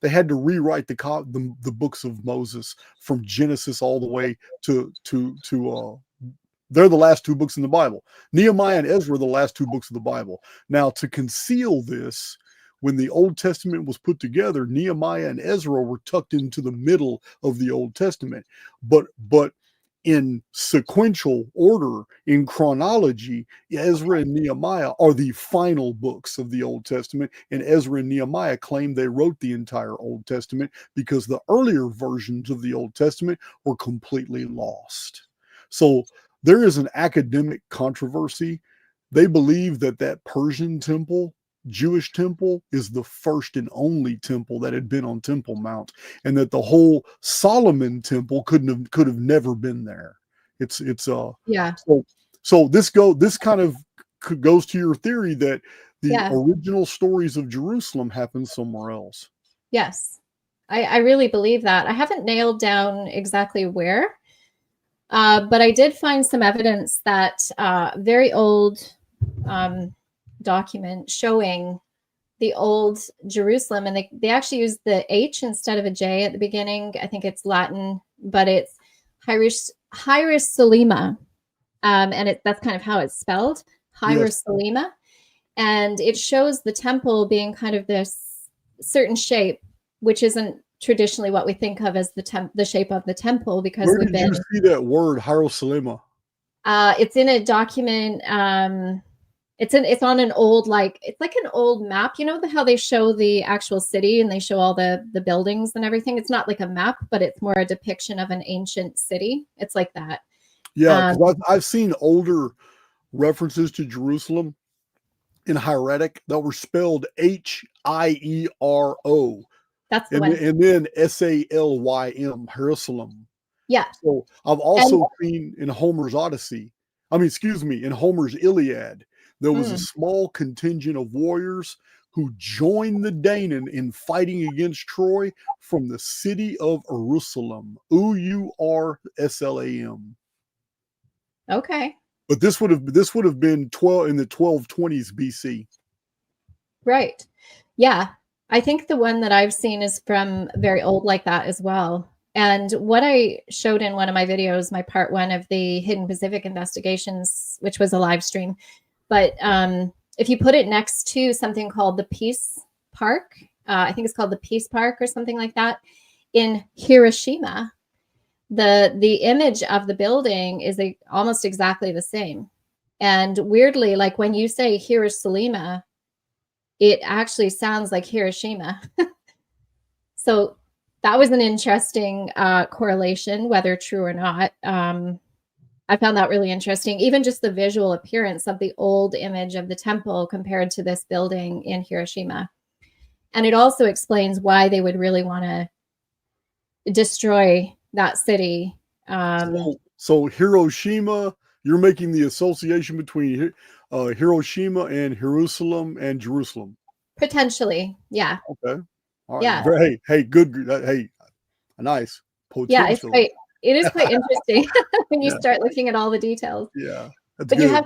had to rewrite the books of Moses from Genesis all the way to they're the last two books in the Bible. Nehemiah and Ezra are the last two books of the Bible. Now, to conceal this, when the Old Testament was put together, Nehemiah and Ezra were tucked into the middle of the Old Testament. But in sequential order, in chronology, Ezra and Nehemiah are the final books of the Old Testament, and Ezra and Nehemiah claim they wrote the entire Old Testament because the earlier versions of the Old Testament were completely lost. So there is an academic controversy. They believe that Persian temple Jewish temple is the first and only temple that had been on Temple Mount, and that the whole Solomon temple could have never been there. Yeah. So this kind of goes to your theory that the Yeah. original stories of Jerusalem happened somewhere else. Yes. I really believe that. I haven't nailed down exactly where, but I did find some evidence that very old document showing the old Jerusalem, and they actually use the H instead of a J at the beginning. I think it's Latin, but it's Hierusalima, and that's kind of how it's spelled, Hierusalima, yes. And it shows the temple being kind of this certain shape, which isn't traditionally what we think of as the shape of the temple, because where did you see that word Hierusalima? It's in a document. It's on an old, it's like an old map. You know how they show the actual city and they show all the buildings and everything? It's not like a map, but it's more a depiction of an ancient city. It's like that. Yeah, because I've seen older references to Jerusalem in hieratic that were spelled Hiero. That's the one. And then Salym, Jerusalem. Yeah. So I've also seen in Homer's Odyssey, in Homer's Iliad, there was a small contingent of warriors who joined the Danaan in fighting against Troy from the city of Jerusalem. Urslam. Okay. But this would have been in the 1220s BC. Right. Yeah. I think the one that I've seen is from very old like that as well. And what I showed in one of my videos, my part 1 of the Hidden Pacific investigations, which was a live stream, but if you put it next to something called the Peace Park, I think it's called the Peace Park or something like that, in Hiroshima, the image of the building is almost exactly the same. And weirdly, like when you say Hiroshima, it actually sounds like Hiroshima. So that was an interesting correlation, whether true or not. I found that really interesting. Even just the visual appearance of the old image of the temple compared to this building in Hiroshima. And it also explains why they would really want to destroy that city. So Hiroshima, you're making the association between Hiroshima and Jerusalem and Jerusalem. Potentially, yeah. Okay. All right. Yeah. Hey, good. Hey, nice. Yeah, it is quite interesting when you start looking at all the details. Yeah. But good. you have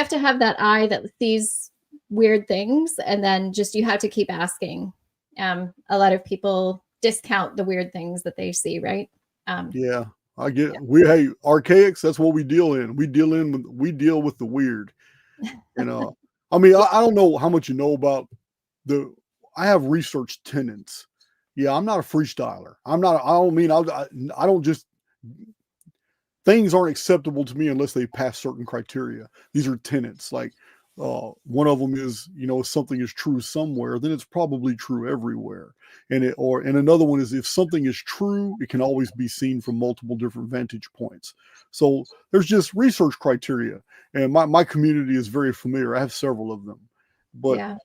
to have that eye that sees weird things, and then you have to keep asking. A lot of people discount the weird things that they see, right? Yeah, I get it. Hey, Archaix, that's what we deal in. We deal with the weird. And I don't know how much you know about I have research tenets. Yeah, I'm not a freestyler. Things aren't acceptable to me unless they pass certain criteria. These are tenets. Like one of them is, if something is true somewhere, then it's probably true everywhere. And another one is, if something is true, it can always be seen from multiple different vantage points. So there's just research criteria, and my community is very familiar. I have several of them, but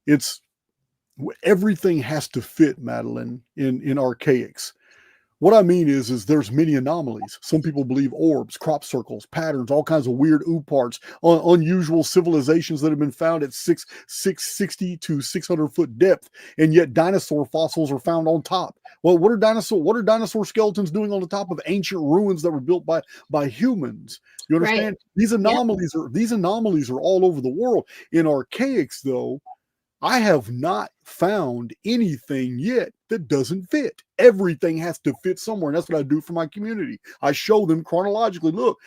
it's everything has to fit, Madeline, in Archaix. What I mean is there's many anomalies. Some people believe orbs, crop circles, patterns, all kinds of weird parts, unusual civilizations that have been found at 660 to 600 foot depth, and yet dinosaur fossils are found on top. Well, what are dinosaur skeletons doing on the top of ancient ruins that were built by humans? You understand? Right. These anomalies are all over the world. In Archaix, though, I have not found anything yet that doesn't fit. Everything has to fit somewhere. And that's what I do for my community. I show them chronologically. Look,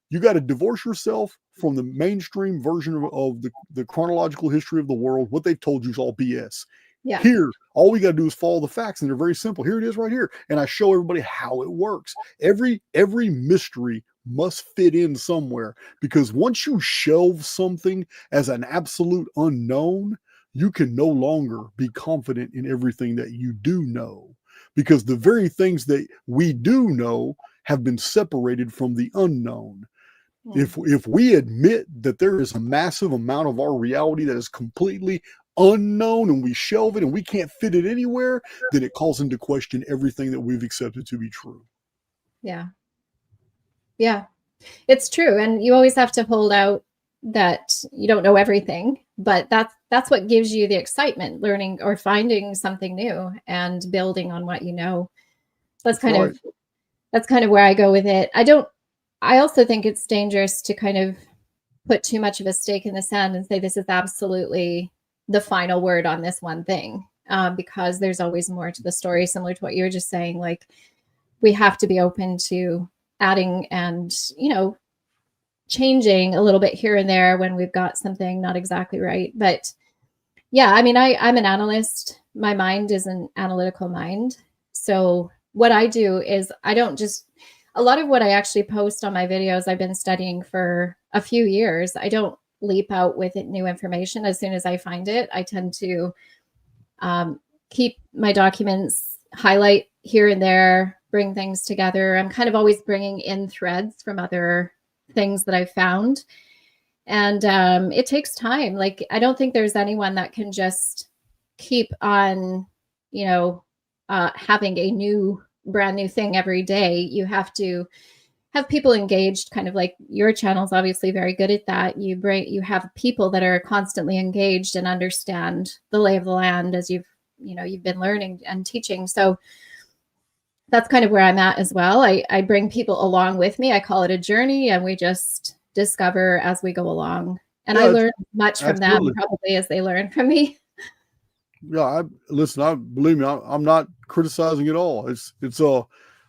you got to divorce yourself from the mainstream version of the chronological history of the world. What they've told you is all BS. Yeah. Here, all we got to do is follow the facts, and they're very simple. Here it is right here. And I show everybody how it works. Every mystery must fit in somewhere, because once you shelve something as an absolute unknown, you can no longer be confident in everything that you do know, because the very things that we do know have been separated from the unknown. If we admit that there is a massive amount of our reality that is completely unknown and we shelve it and we can't fit it anywhere, then it calls into question everything that we've accepted to be true. Yeah. Yeah, it's true. And you always have to hold out that you don't know everything, but that's what gives you the excitement, learning or finding something new and building on what you know. That's kind of where I go with it. I also think it's dangerous to kind of put too much of a stake in the sand and say this is absolutely the final word on this one thing, because there's always more to the story, similar to what you were just saying. Like, we have to be open to adding and, changing a little bit here and there when we've got something not exactly right. But yeah, I mean, I'm an analyst. My mind is an analytical mind. So what I do is I don't just, a lot of what I actually post on my videos, I've been studying for a few years. I don't leap out with new information as soon as I find it. I tend to keep my documents, highlight here and there, bring things together. I'm kind of always bringing in threads from other things that I've found. And it takes time. Like, I don't think there's anyone that can just keep on, having a brand new thing every day. You have to have people engaged, kind of like your channel's obviously very good at that. You have people that are constantly engaged and understand the lay of the land as you've been learning and teaching. So that's kind of where I'm at as well. I bring people along with me. I call it a journey, and we just discover as we go along. And I learn much from them probably as they learn from me. Yeah, believe me, I'm not criticizing at all. I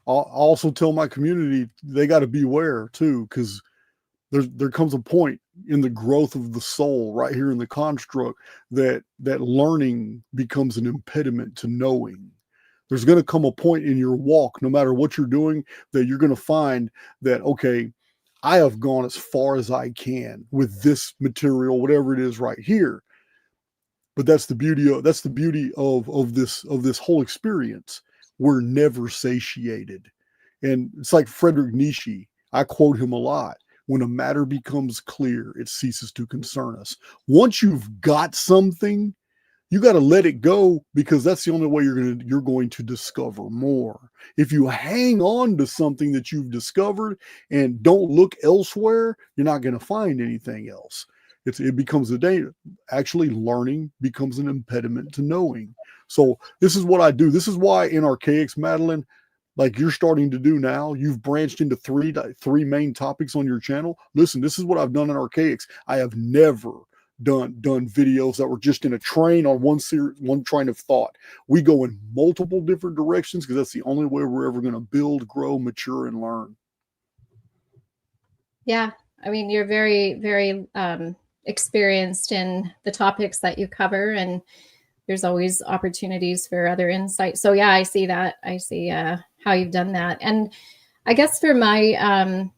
also tell my community they got to beware too, because there comes a point in the growth of the soul right here in the construct that learning becomes an impediment to knowing. There's going to come a point in your walk, no matter what you're doing, that you're going to find that, okay, I have gone as far as I can with this material, whatever it is right here. But that's the beauty of this whole experience. We're never satiated. And it's like Friedrich Nietzsche. I quote him a lot. When a matter becomes clear, it ceases to concern us. Once you've got something, you got to let it go, because that's the only way you're going to discover more. If you hang on to something that you've discovered and don't look elsewhere, you're not going to find anything else. It becomes a danger. Actually, learning becomes an impediment to knowing. So this is what I do. This is why in Archaix, Madeline, like you're starting to do now, you've branched into three main topics on your channel. Listen, this is what I've done in Archaix. I have never done videos that were just in a train on one train of thought. We go in multiple different directions, because that's the only way we're ever going to build, grow, mature, and learn. Yeah, I mean, you're very, very experienced in the topics that you cover, and there's always opportunities for other insight. So yeah, I see that. I see how you've done that. And I guess for my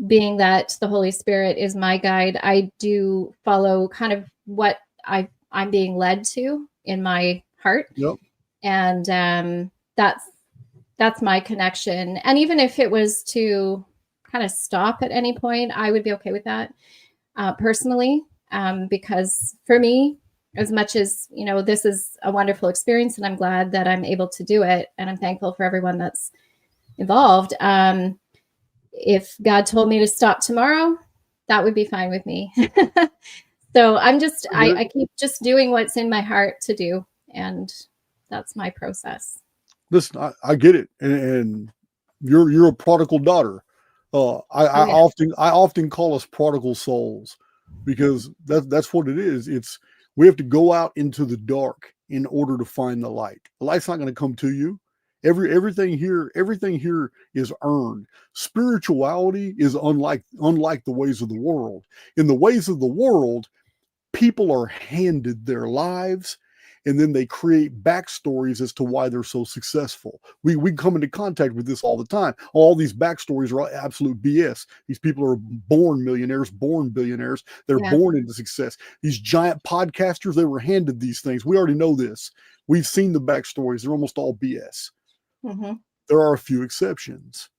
being that the Holy Spirit is my guide, I do follow kind of what I'm being led to in my heart. Yep. And that's my connection. And even if it was to kind of stop at any point, I would be okay with that personally, because for me, as much as, this is a wonderful experience and I'm glad that I'm able to do it, and I'm thankful for everyone that's involved. If God told me to stop tomorrow, that would be fine with me. So I keep just doing what's in my heart to do. And that's my process. Listen, I get it. And you're a prodigal daughter. I often call us prodigal souls, because that's what it is. We have to go out into the dark in order to find the light. The light's not going to come to you. Everything here is earned. Spirituality is unlike the ways of the world. In the ways of the world, people are handed their lives, and then they create backstories as to why they're so successful. We come into contact with this all the time. All these backstories are absolute BS. These people are born millionaires, born billionaires. They're born into success. These giant podcasters, they were handed these things. We already know this. We've seen the backstories. They're almost all BS. Mm-hmm. There are a few exceptions.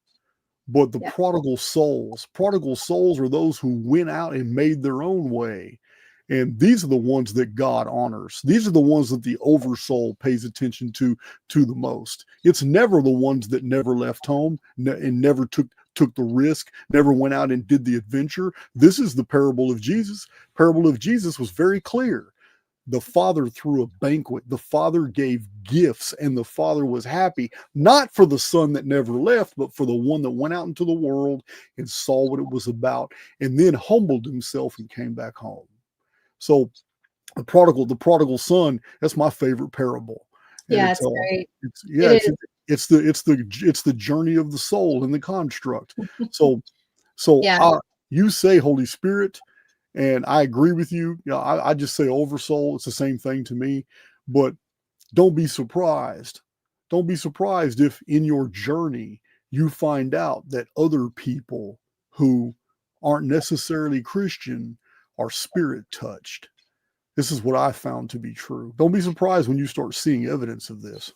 But the Yeah. prodigal souls are those who went out and made their own way. And these are the ones that God honors. These are the ones that the oversoul pays attention to the most. It's never the ones that never left home and never took the risk, never went out and did the adventure. This is the parable of Jesus. Parable of Jesus was very clear. The Father threw a banquet. The Father gave gifts, and the Father was happy, not for the son that never left, but for the one that went out into the world and saw what it was about, and then humbled himself and came back home. So the prodigal son, that's my favorite parable. And Yeah, it's great. it's the journey of the soul and the construct. So Yeah. you say Holy Spirit, and I agree with you. I just say oversoul. It's the same thing to me. But don't be surprised. Don't be surprised if in your journey you find out that other people who aren't necessarily Christian are spirit touched. This is what I found to be true. Don't be surprised when you start seeing evidence of this.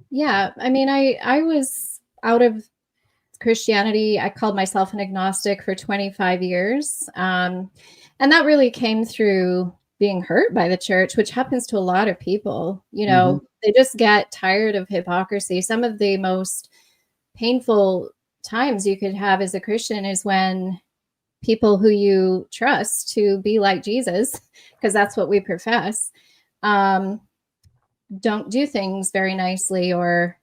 Yeah. I mean, I was out of Christianity. I called myself an agnostic for 25 years. And that really came through being hurt by the church, which happens to a lot of people. You know, they just get tired of hypocrisy. Some of the most painful times you could have as a Christian is when people who you trust to be like Jesus, because that's what we profess, don't do things very nicely or,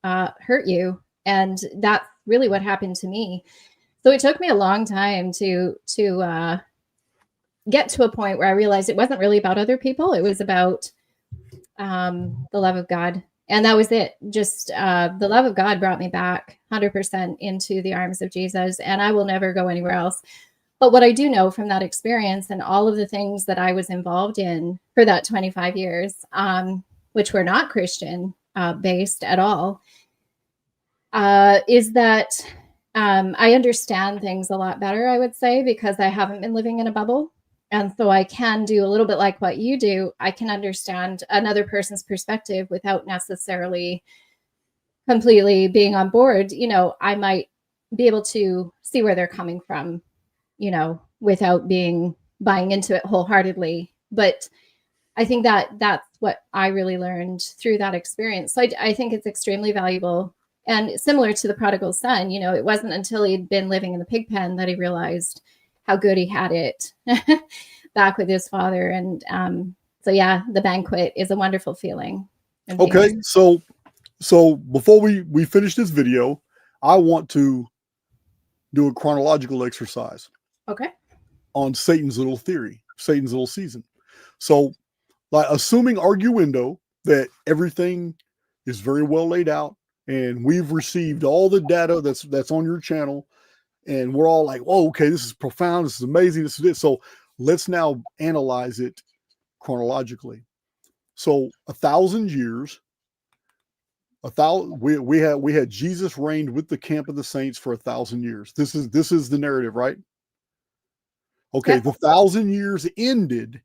hurt you. And that's really what happened to me. So it took me a long time to get to a point where I realized it wasn't really about other people. It was about the love of God. And that was it. Just the love of God brought me back 100% into the arms of Jesus. And I will never go anywhere else. But what I do know from that experience and all of the things that I was involved in for that 25 years, which were not Christian based at all, is that I understand things a lot better, I would say, because I haven't been living in a bubble. And so I can do a little bit like what you do. I can understand another person's perspective without necessarily completely being on board. I might be able to see where they're coming from, without buying into it wholeheartedly. But I think that that's what I really learned through that experience. So I think it's extremely valuable. And similar to the prodigal son, it wasn't until he'd been living in the pig pen that he realized how good he had it back with his father. And so, yeah, the banquet is a wonderful feeling. Okay, so before we finish this video, I want to do a chronological exercise. Okay. On Satan's little theory, Satan's little season. So, like, assuming arguendo that everything is very well laid out, and we've received all the data that's on your channel, and we're all like, "Whoa, okay, this is profound. This is amazing. This is it." So let's now analyze it chronologically. So 1,000 years. We had Jesus reigned with the camp of the saints for 1,000 years. This is the narrative, right? Okay, Yep. The 1,000 years ended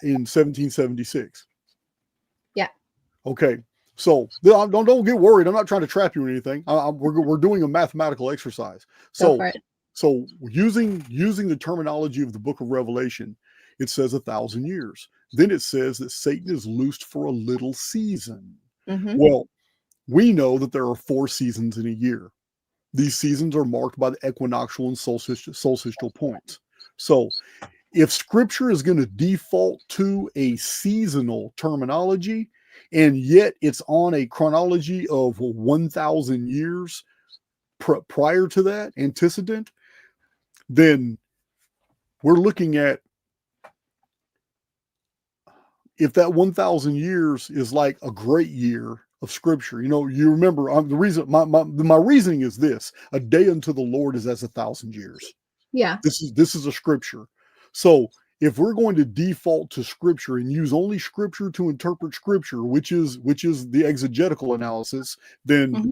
in 1776. Yeah. Okay, so don't get worried. I'm not trying to trap you or anything. We're doing a mathematical exercise. Go for it. So using the terminology of the book of Revelation, it says 1,000 years. Then it says that Satan is loosed for a little season. Well, we know that there are 4 seasons in a year. These seasons are marked by the equinoctial and solstitial points. So if scripture is going to default to a seasonal terminology, and yet it's on a chronology of 1,000 years prior to that, antecedent, then we're looking at, if that 1,000 years is like a great year of scripture, you remember, the reason my reasoning is this: a day unto the Lord is as 1,000 years. Yeah. This is a scripture. So if we're going to default to scripture and use only scripture to interpret scripture, which is the exegetical analysis, then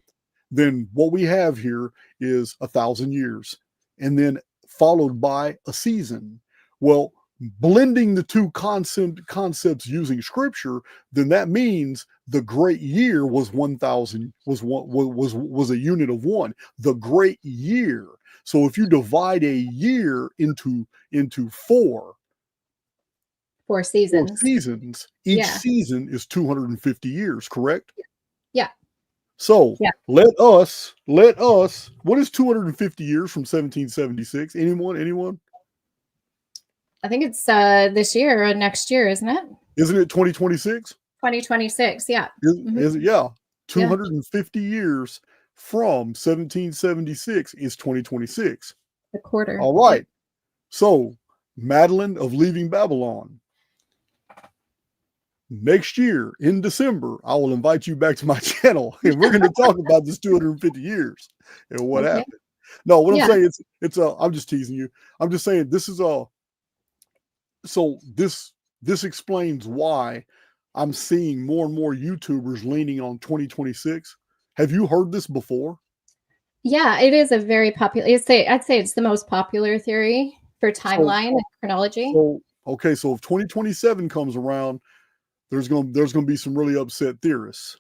what we have here is 1,000 years, and then followed by a season. Well, blending the two concepts using scripture, then that means the great year was 1,000 was a unit of one. The great year. So if you divide a year into four seasons, each season is 250 years, correct? Yeah. So let us, what is 250 years from 1776? Anyone? I think it's this year or next year, isn't it? Isn't it 2026? 2026, yeah. Is it? Yeah. 250 years from 1776 is 2026. The quarter. All right. So, Madeline of Leaving Babylon. Next year in December, I will invite you back to my channel and we're going to talk about this 250 years and what happened. No, what I'm saying it's I'm just teasing you. I'm just saying this is so this explains why I'm seeing more and more YouTubers leaning on 2026. Have you heard this before? Yeah, it is a very popular. I'd say it's the most popular theory for timeline and chronology. So okay, so if 2027 comes around, there's going to be some really upset theorists.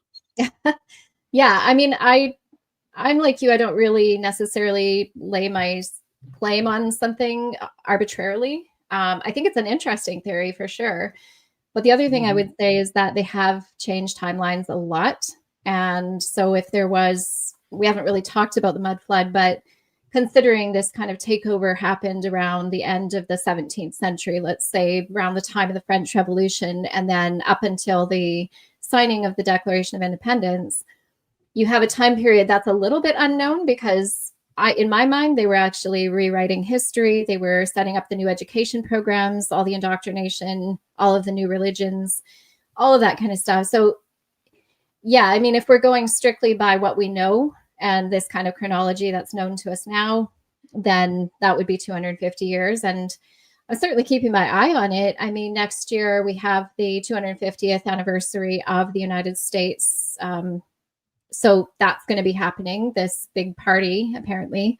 Yeah, I mean, I'm like you. I don't really necessarily lay my claim on something arbitrarily. I think it's an interesting theory for sure. But the other thing I would say is that they have changed timelines a lot. And so if there was, we haven't really talked about the mud flood, but considering this kind of takeover happened around the end of the 17th century, let's say around the time of the French Revolution, and then up until the signing of the Declaration of Independence, you have a time period that's a little bit unknown because in my mind, they were actually rewriting history. They were setting up the new education programs, all the indoctrination, all of the new religions, all of that kind of stuff. So yeah, I mean, if we're going strictly by what we know and this kind of chronology that's known to us now, then that would be 250 years. And I'm certainly keeping my eye on it. I mean, next year we have the 250th anniversary of the United States. So that's going to be happening, this big party, apparently,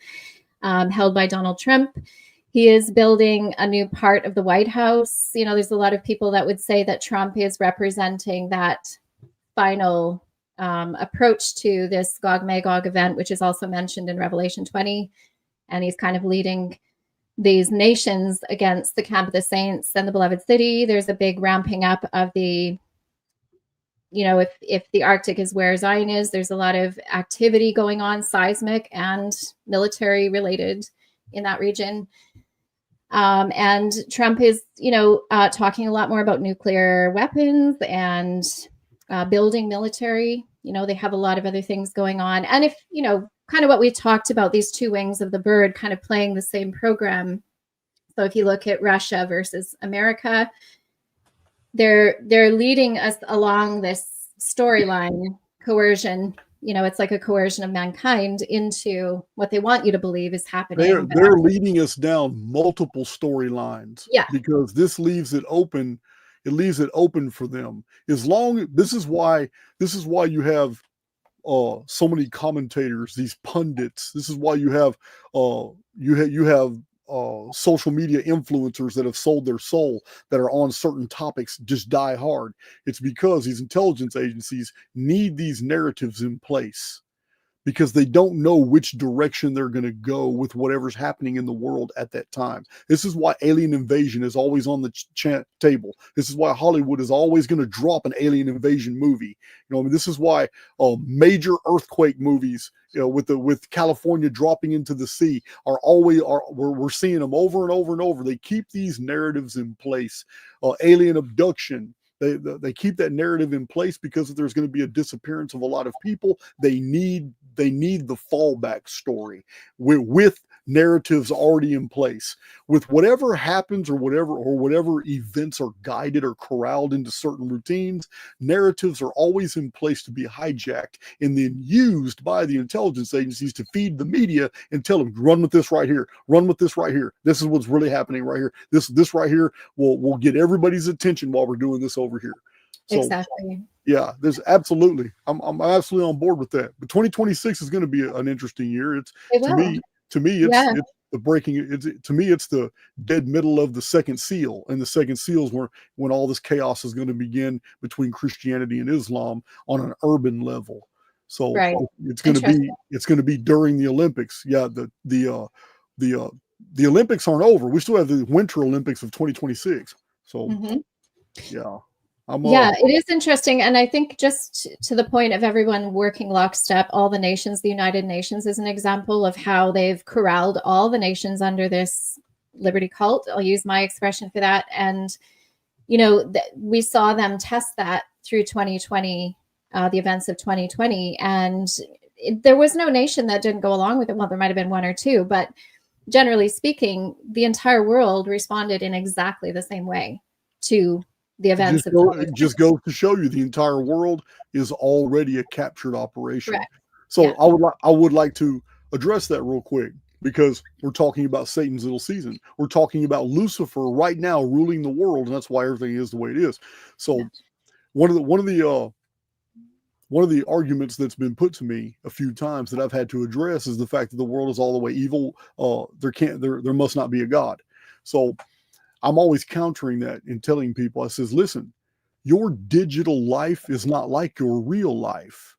held by Donald Trump. He is building a new part of the White House. You know, there's a lot of people that would say that Trump is representing that final approach to this Gog-Magog event, which is also mentioned in Revelation 20. And he's kind of leading these nations against the camp of the saints and the beloved city. There's a big ramping up of the, you know, if the Arctic is where Zion is, there's a lot of activity going on, seismic and military related in that region. And Trump is, you know, talking a lot more about nuclear weapons and building military. You know, they have a lot of other things going on. And if, you know, kind of what we talked about, these two wings of the bird kind of playing the same program. So if you look at Russia versus America, they're leading us along this storyline, coercion. You know, it's like a coercion of mankind into what they want you to believe is happening. They're leading us down multiple storylines. Yeah. Because this leaves it open. It leaves it open for them. This is why you have so many commentators, these pundits. This is why you have social media influencers that have sold their soul, that are on certain topics, just die hard. It's because these intelligence agencies need these narratives in place because they don't know which direction they're going to go with whatever's happening in the world at that time. This is why alien invasion is always on the table. This is why Hollywood is always going to drop an alien invasion movie. You know, I mean, this is why major earthquake movies, you know, with California dropping into the sea, we're seeing them over and over and over. They keep these narratives in place. Alien abduction. They keep that narrative in place because if there's going to be a disappearance of a lot of people, they need the fallback story with narratives already in place. With whatever happens or whatever events are guided or corralled into certain routines, narratives are always in place to be hijacked and then used by the intelligence agencies to feed the media and tell them, run with this right here, run with this right here. This is what's really happening right here. This right here will get everybody's attention while we're doing this over here. So, exactly. Yeah, there's absolutely. I'm absolutely on board with that. But 2026 is going to be an interesting year. To me, the breaking. It's, to me, it's the dead middle of the second seal, and the second seal is when all this chaos is going to begin between Christianity and Islam on an urban level. So Right. it's going to be during the Olympics. Yeah, the Olympics aren't over. We still have the Winter Olympics of 2026. So yeah. It is interesting. And I think just to the point of everyone working lockstep, all the nations, the United Nations is an example of how they've corralled all the nations under this liberty cult. I'll use my expression for that. And, we saw them test that through 2020, the events of 2020. And there was no nation that didn't go along with it. Well, there might have been one or two, but generally speaking, the entire world responded in exactly the same way to the events it just goes to show you the entire world is already a captured operation. Correct. So yeah. I would like to address that real quick, because we're talking about Satan's little season. We're talking about Lucifer right now ruling the world, and that's why everything is the way it is. So yeah. one of the arguments that's been put to me a few times that I've had to address is the fact that the world is all the way evil. There must not be a God. So I'm always countering that and telling people, I says, listen, your digital life is not like your real life.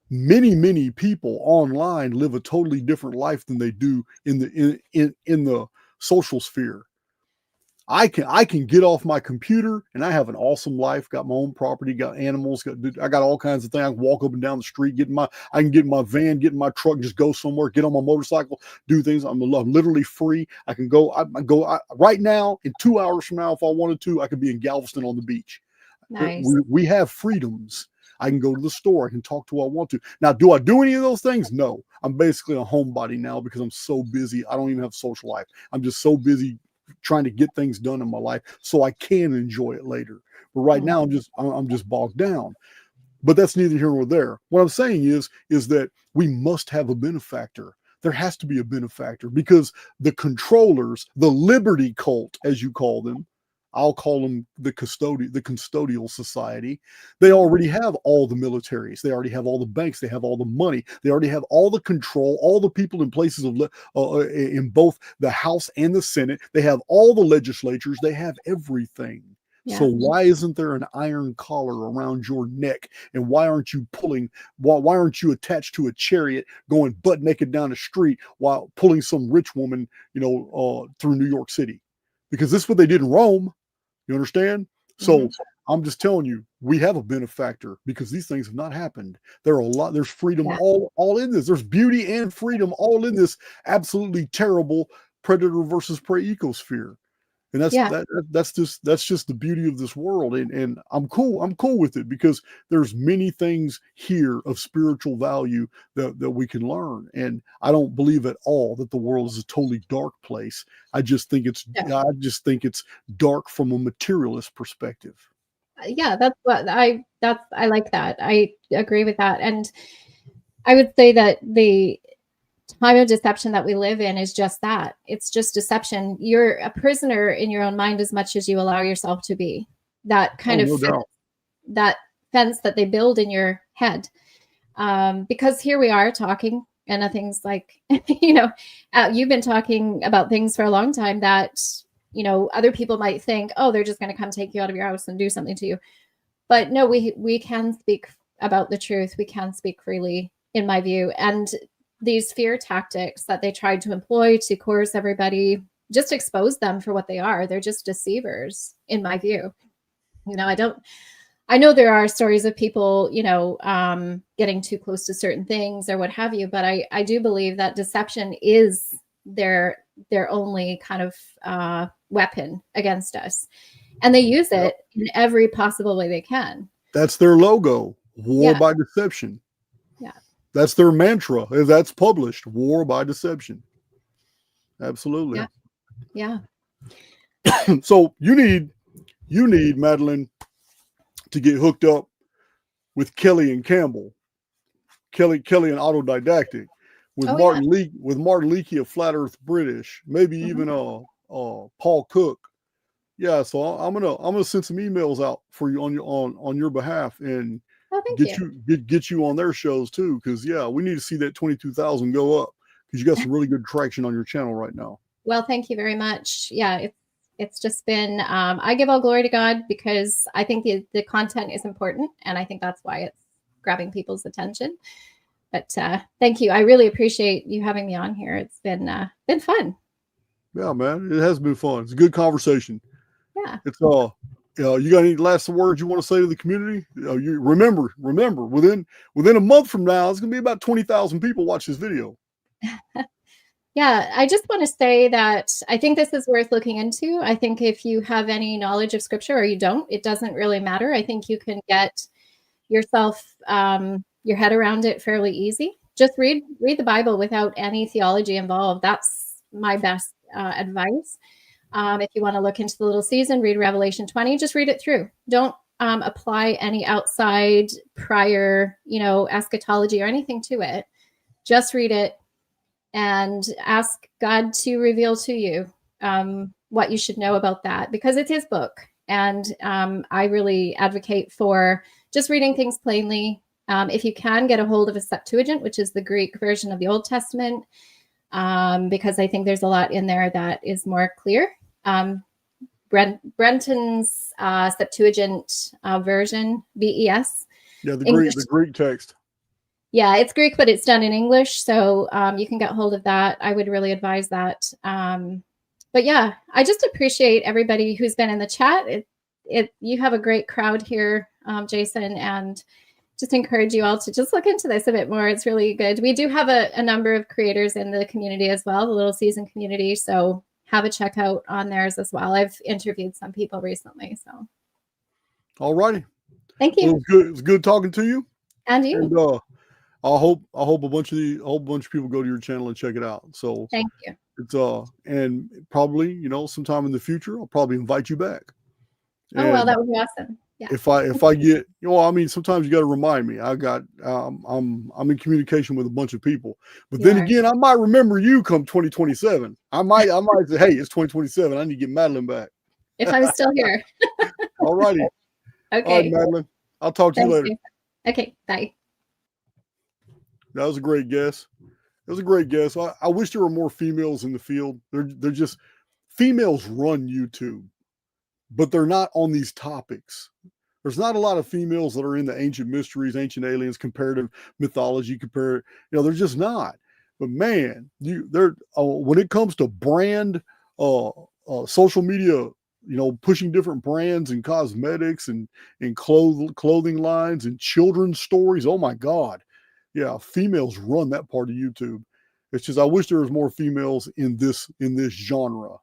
Many, many people online live a totally different life than they do in the social sphere. I can get off my computer and I have an awesome life. Got my own property, got animals, I got all kinds of things. I can walk up and down the street, I can get in my van, get in my truck, just go somewhere, get on my motorcycle, do things. I'm literally free. I can go. Right now, in 2 hours from now, if I wanted to, I could be in Galveston on the beach. Nice. We have freedoms. I can go to the store. I can talk to who I want to. Now, do I do any of those things? No. I'm basically a homebody now because I'm so busy. I don't even have a social life. I'm just so busy trying to get things done in my life so I can enjoy it later. But right now I'm just bogged down. But that's neither here nor there. What I'm saying is that we must have a benefactor. There has to be a benefactor, because the controllers, the liberty cult, as you call them, I'll call them the custodial society. They already have all the militaries. They already have all the banks. They have all the money. They already have all the control, all the people in places of in both the House and the Senate. They have all the legislatures. They have everything. Yeah. So why isn't there an iron collar around your neck? And why aren't you why aren't you attached to a chariot going butt naked down the street while pulling some rich woman, through New York City? Because this is what they did in Rome. You understand? So I'm just telling you, we have a benefactor, because these things have not happened. There's freedom all in this. There's beauty and freedom all in this absolutely terrible predator versus prey ecosphere. And that's just the beauty of this world. And I'm cool with it, because there's many things here of spiritual value that we can learn. And I don't believe at all that the world is a totally dark place. I just think it's dark from a materialist perspective. Yeah, that's what I like that. I agree with that. And I would say that the time of deception that we live in is just that. It's just deception. You're a prisoner in your own mind as much as you allow yourself to be. That kind of that fence that they build in your head. Because here we are talking, and nothing's like, you've been talking about things for a long time that, other people might think, oh, they're just going to come take you out of your house and do something to you. But no, we can speak about the truth. We can speak freely, in my view. And these fear tactics that they tried to employ to coerce everybody, just expose them for what they are. They're just deceivers, in my view. I know there are stories of people, getting too close to certain things or what have you, but I do believe that deception is their only kind of weapon against us. And they use it in every possible way they can. That's their logo, war by deception. Yeah. That's their mantra. That's published, war by deception. Absolutely. Yeah. So you need, Madeline, to get hooked up with Kelly and Campbell, Kelly and Autodidactic, with Martin Leakey of Flat Earth British, maybe even Paul Cook. Yeah, so I'm gonna send some emails out for you on your behalf, and get you on their shows too, because we need to see that 22,000 go up, because you got some really good traction on your channel right now. Well, thank you very much. Yeah, it's just been, I give all glory to God because I think the content is important. And I think that's why it's grabbing people's attention. But thank you. I really appreciate you having me on here. It's been fun. Yeah, man, it has been fun. It's a good conversation. Yeah. It's you got any last words you want to say to the community? You remember, within a month from now, it's gonna be about 20,000 people watch this video. Yeah, I just want to say that I think this is worth looking into. I think if you have any knowledge of scripture or you don't, it doesn't really matter. I think you can get yourself your head around it fairly easy. Just read the Bible without any theology involved. That's my best advice. If you want to look into the little season, read Revelation 20, just read it through. Don't apply any outside prior, eschatology or anything to it. Just read it and ask God to reveal to you what you should know about that, because it's his book. And I really advocate for just reading things plainly. If you can, get a hold of a Septuagint, which is the Greek version of the Old Testament, because I think there's a lot in there that is more clear. Brenton's Septuagint version, BES. Yeah, the Greek text. Yeah, it's Greek, but it's done in English, so you can get hold of that. I would really advise that. But yeah, I just appreciate everybody who's been in the chat. You have a great crowd here, Jason, and just encourage you all to just look into this a bit more. It's really good. We do have a number of creators in the community as well, the Little Season community. So have a check out on theirs as well. I've interviewed some people recently. So, all righty. Thank you. Well, it was good talking to you. And you. And I hope a bunch of people go to your channel and check it out. So thank you. It's and probably sometime in the future I'll probably invite you back. Oh, well, that would be awesome. Yeah. If I get, sometimes you got to remind me. I'm in communication with a bunch of people, but then again, I might remember you come 2027. I might say, hey, it's 2027. I need to get Madeline back. If I'm still here. All righty. Okay. All right, Madeline. I'll talk to you later. Okay. Bye. That was a great guess. It was a great guess. I wish there were more females in the field. They're just females run YouTube, but they're not on these topics. There's not a lot of females that are in the ancient mysteries, ancient aliens, comparative mythology, they're just not. But man, they're when it comes to brand, social media, pushing different brands and cosmetics and clothing lines and children's stories. Oh my God. Yeah, females run that part of YouTube. It's just I wish there was more females in this genre.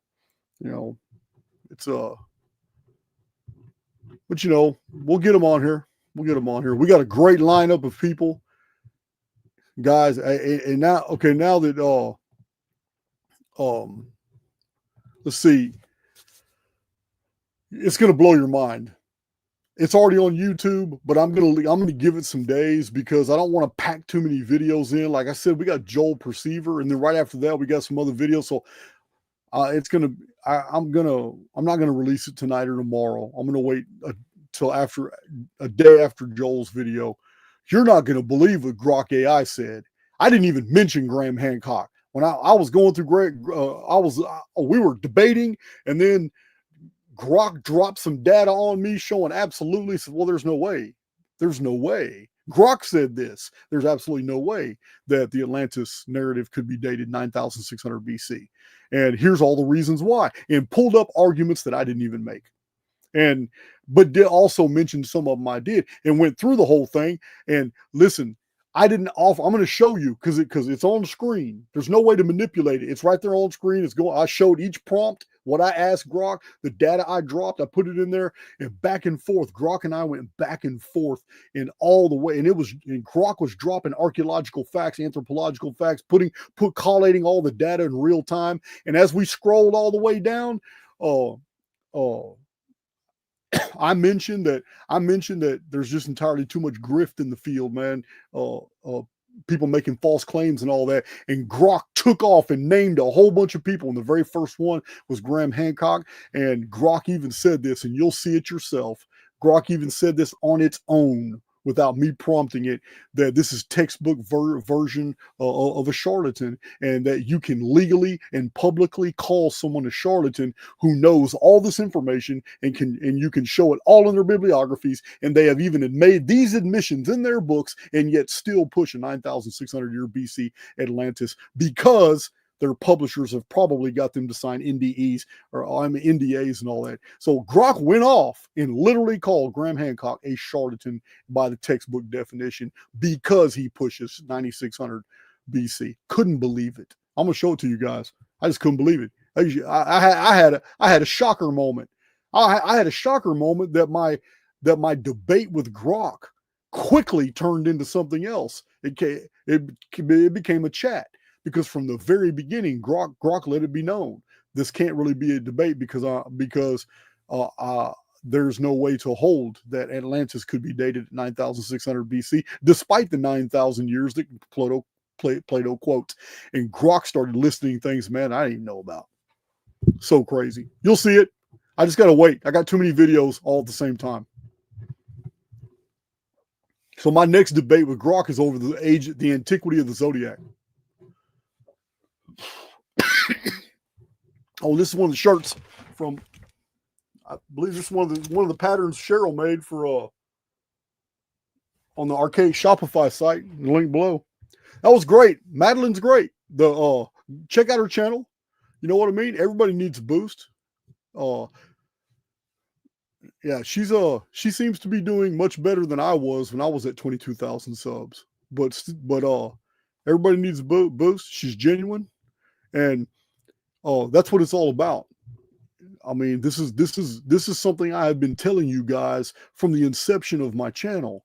It's but we'll get them on here. We got a great lineup of people, guys. And now that let's see, it's gonna blow your mind. It's already on YouTube, but I'm gonna give it some days because I don't want to pack too many videos in. Like I said, we got Joel Perceiver, and then right after that, we got some other videos. So I'm not gonna release it tonight or tomorrow. I'm gonna wait till after a day after Joel's video. You're not gonna believe what Grok AI said. I didn't even mention Graham Hancock when I was going through we were debating, and then Grok dropped some data on me showing absolutely, well, there's no way. Grok said this. There's absolutely no way that the Atlantis narrative could be dated 9,600 BC. And here's all the reasons why. And pulled up arguments that I didn't even make. But did also mention some of them I did and went through the whole thing. And listen, I didn't offer. I'm going to show you because it's on screen. There's no way to manipulate it. It's right there on screen. I showed each prompt, what I asked Grok, the data I dropped, I put it in there, and back and forth. Grok and I went back and forth in all the way. And Grok was dropping archaeological facts, anthropological facts, collating all the data in real time. And as we scrolled all the way down, I mentioned that there's just entirely too much grift in the field, man. People making false claims and all that. And Grok took off and named a whole bunch of people. And the very first one was Graham Hancock. And Grok even said this, and you'll see it yourself. Grok even said this on its own without me prompting it, that this is textbook version of a charlatan, and that you can legally and publicly call someone a charlatan who knows all this information, and you can show it all in their bibliographies, and they have even made these admissions in their books, and yet still push a 9,600 year BC Atlantis, because their publishers have probably got them to sign NDAs and all that. So Grok went off and literally called Graham Hancock a charlatan by the textbook definition, because he pushes 9,600 BC. Couldn't believe it. I'm gonna show it to you guys. I just couldn't believe it. I had a shocker moment. I had a shocker moment that my debate with Grok quickly turned into something else. It became a chat. Because from the very beginning, Grok let it be known this can't really be a debate, because there's no way to hold that Atlantis could be dated at 9,600 BC, despite the 9,000 years that Plato quotes. And Grok started listing things, man, I didn't even know about. So crazy. You'll see it. I just got to wait. I got too many videos all at the same time. So my next debate with Grok is over the antiquity of the zodiac. Oh, this is one of the shirts from, I believe this is one of the patterns Cheryl made for on the Archaix Shopify site. The link below. That was great. Madeline's great. Check out her channel. You know what I mean? Everybody needs a boost. Yeah, she seems to be doing much better than I was when I was at 22,000 subs. But everybody needs a boost. She's genuine. And that's what it's all about. I mean, this is something I have been telling you guys from the inception of my channel.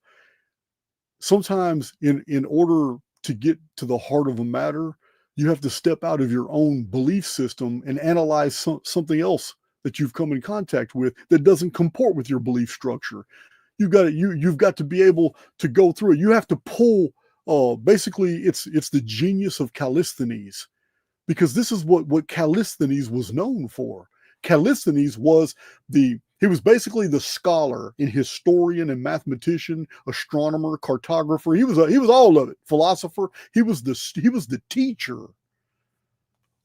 Sometimes in order to get to the heart of a matter, you have to step out of your own belief system and analyze something else that you've come in contact with that doesn't comport with your belief structure. You've got to be able to go through it. You have to pull. Basically, it's the genius of Callisthenes. Because this is what Callisthenes was known for. Callisthenes was he was basically the scholar and historian and mathematician, astronomer, cartographer. He was all of it. Philosopher. He was the teacher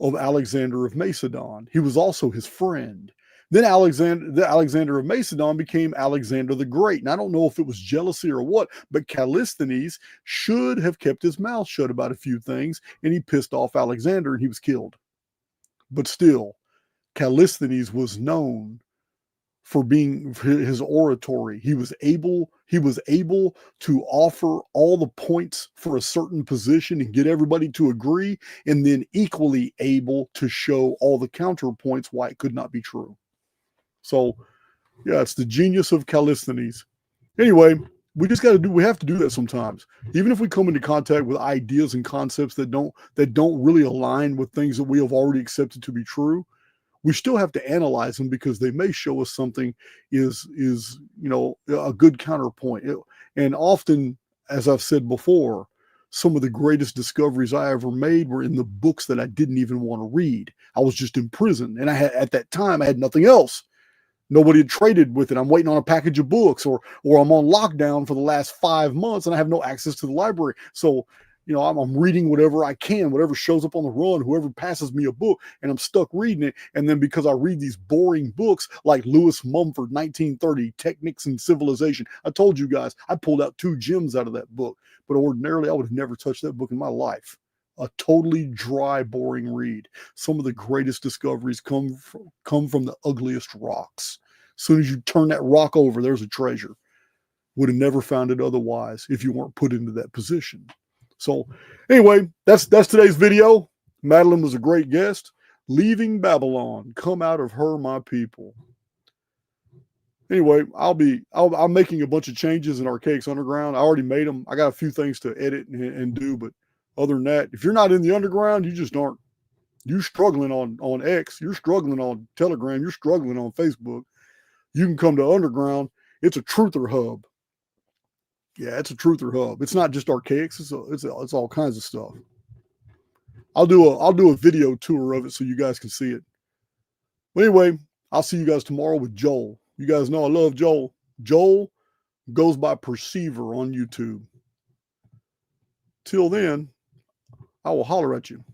of Alexander of Macedon. He was also his friend. Then Alexander of Macedon became Alexander the Great. And I don't know if it was jealousy or what, but Callisthenes should have kept his mouth shut about a few things, and he pissed off Alexander and he was killed. But still, Callisthenes was known for his oratory. He was able to offer all the points for a certain position and get everybody to agree, and then equally able to show all the counterpoints why it could not be true. So, yeah, it's the genius of Callisthenes. Anyway, we have to do that sometimes. Even if we come into contact with ideas and concepts that don't really align with things that we have already accepted to be true, we still have to analyze them, because they may show us something is a good counterpoint. And often, as I've said before, some of the greatest discoveries I ever made were in the books that I didn't even want to read. I was just in prison, and at that time I had nothing else. Nobody had traded with it. I'm waiting on a package of books, or I'm on lockdown for the last 5 months and I have no access to the library. So, I'm reading whatever I can, whatever shows up on the run, whoever passes me a book, and I'm stuck reading it. And then because I read these boring books like Lewis Mumford, 1930, Techniques and Civilization. I told you guys, I pulled out 2 gems out of that book, but ordinarily I would have never touched that book in my life. A totally dry, boring read. Some of the greatest discoveries come from the ugliest rocks. As soon as you turn that rock over, there's a treasure. Would have never found it otherwise if you weren't put into that position. So anyway, that's today's video. Madeline was a great guest. Leaving Babylon, come out of her, my people. Anyway, I'm making a bunch of changes in Archaix Underground. I already made them. I got a few things to edit and do, but other than that, if you're not in the underground, you just aren't. You're struggling on X. You're struggling on Telegram. You're struggling on Facebook. You can come to Underground. It's a truther hub. Yeah, it's a truther hub. It's not just Archaix. It's all kinds of stuff. I'll do a video tour of it so you guys can see it. But anyway, I'll see you guys tomorrow with Joel. You guys know I love Joel. Joel goes by Perceiver on YouTube. Till then, I will holler at you.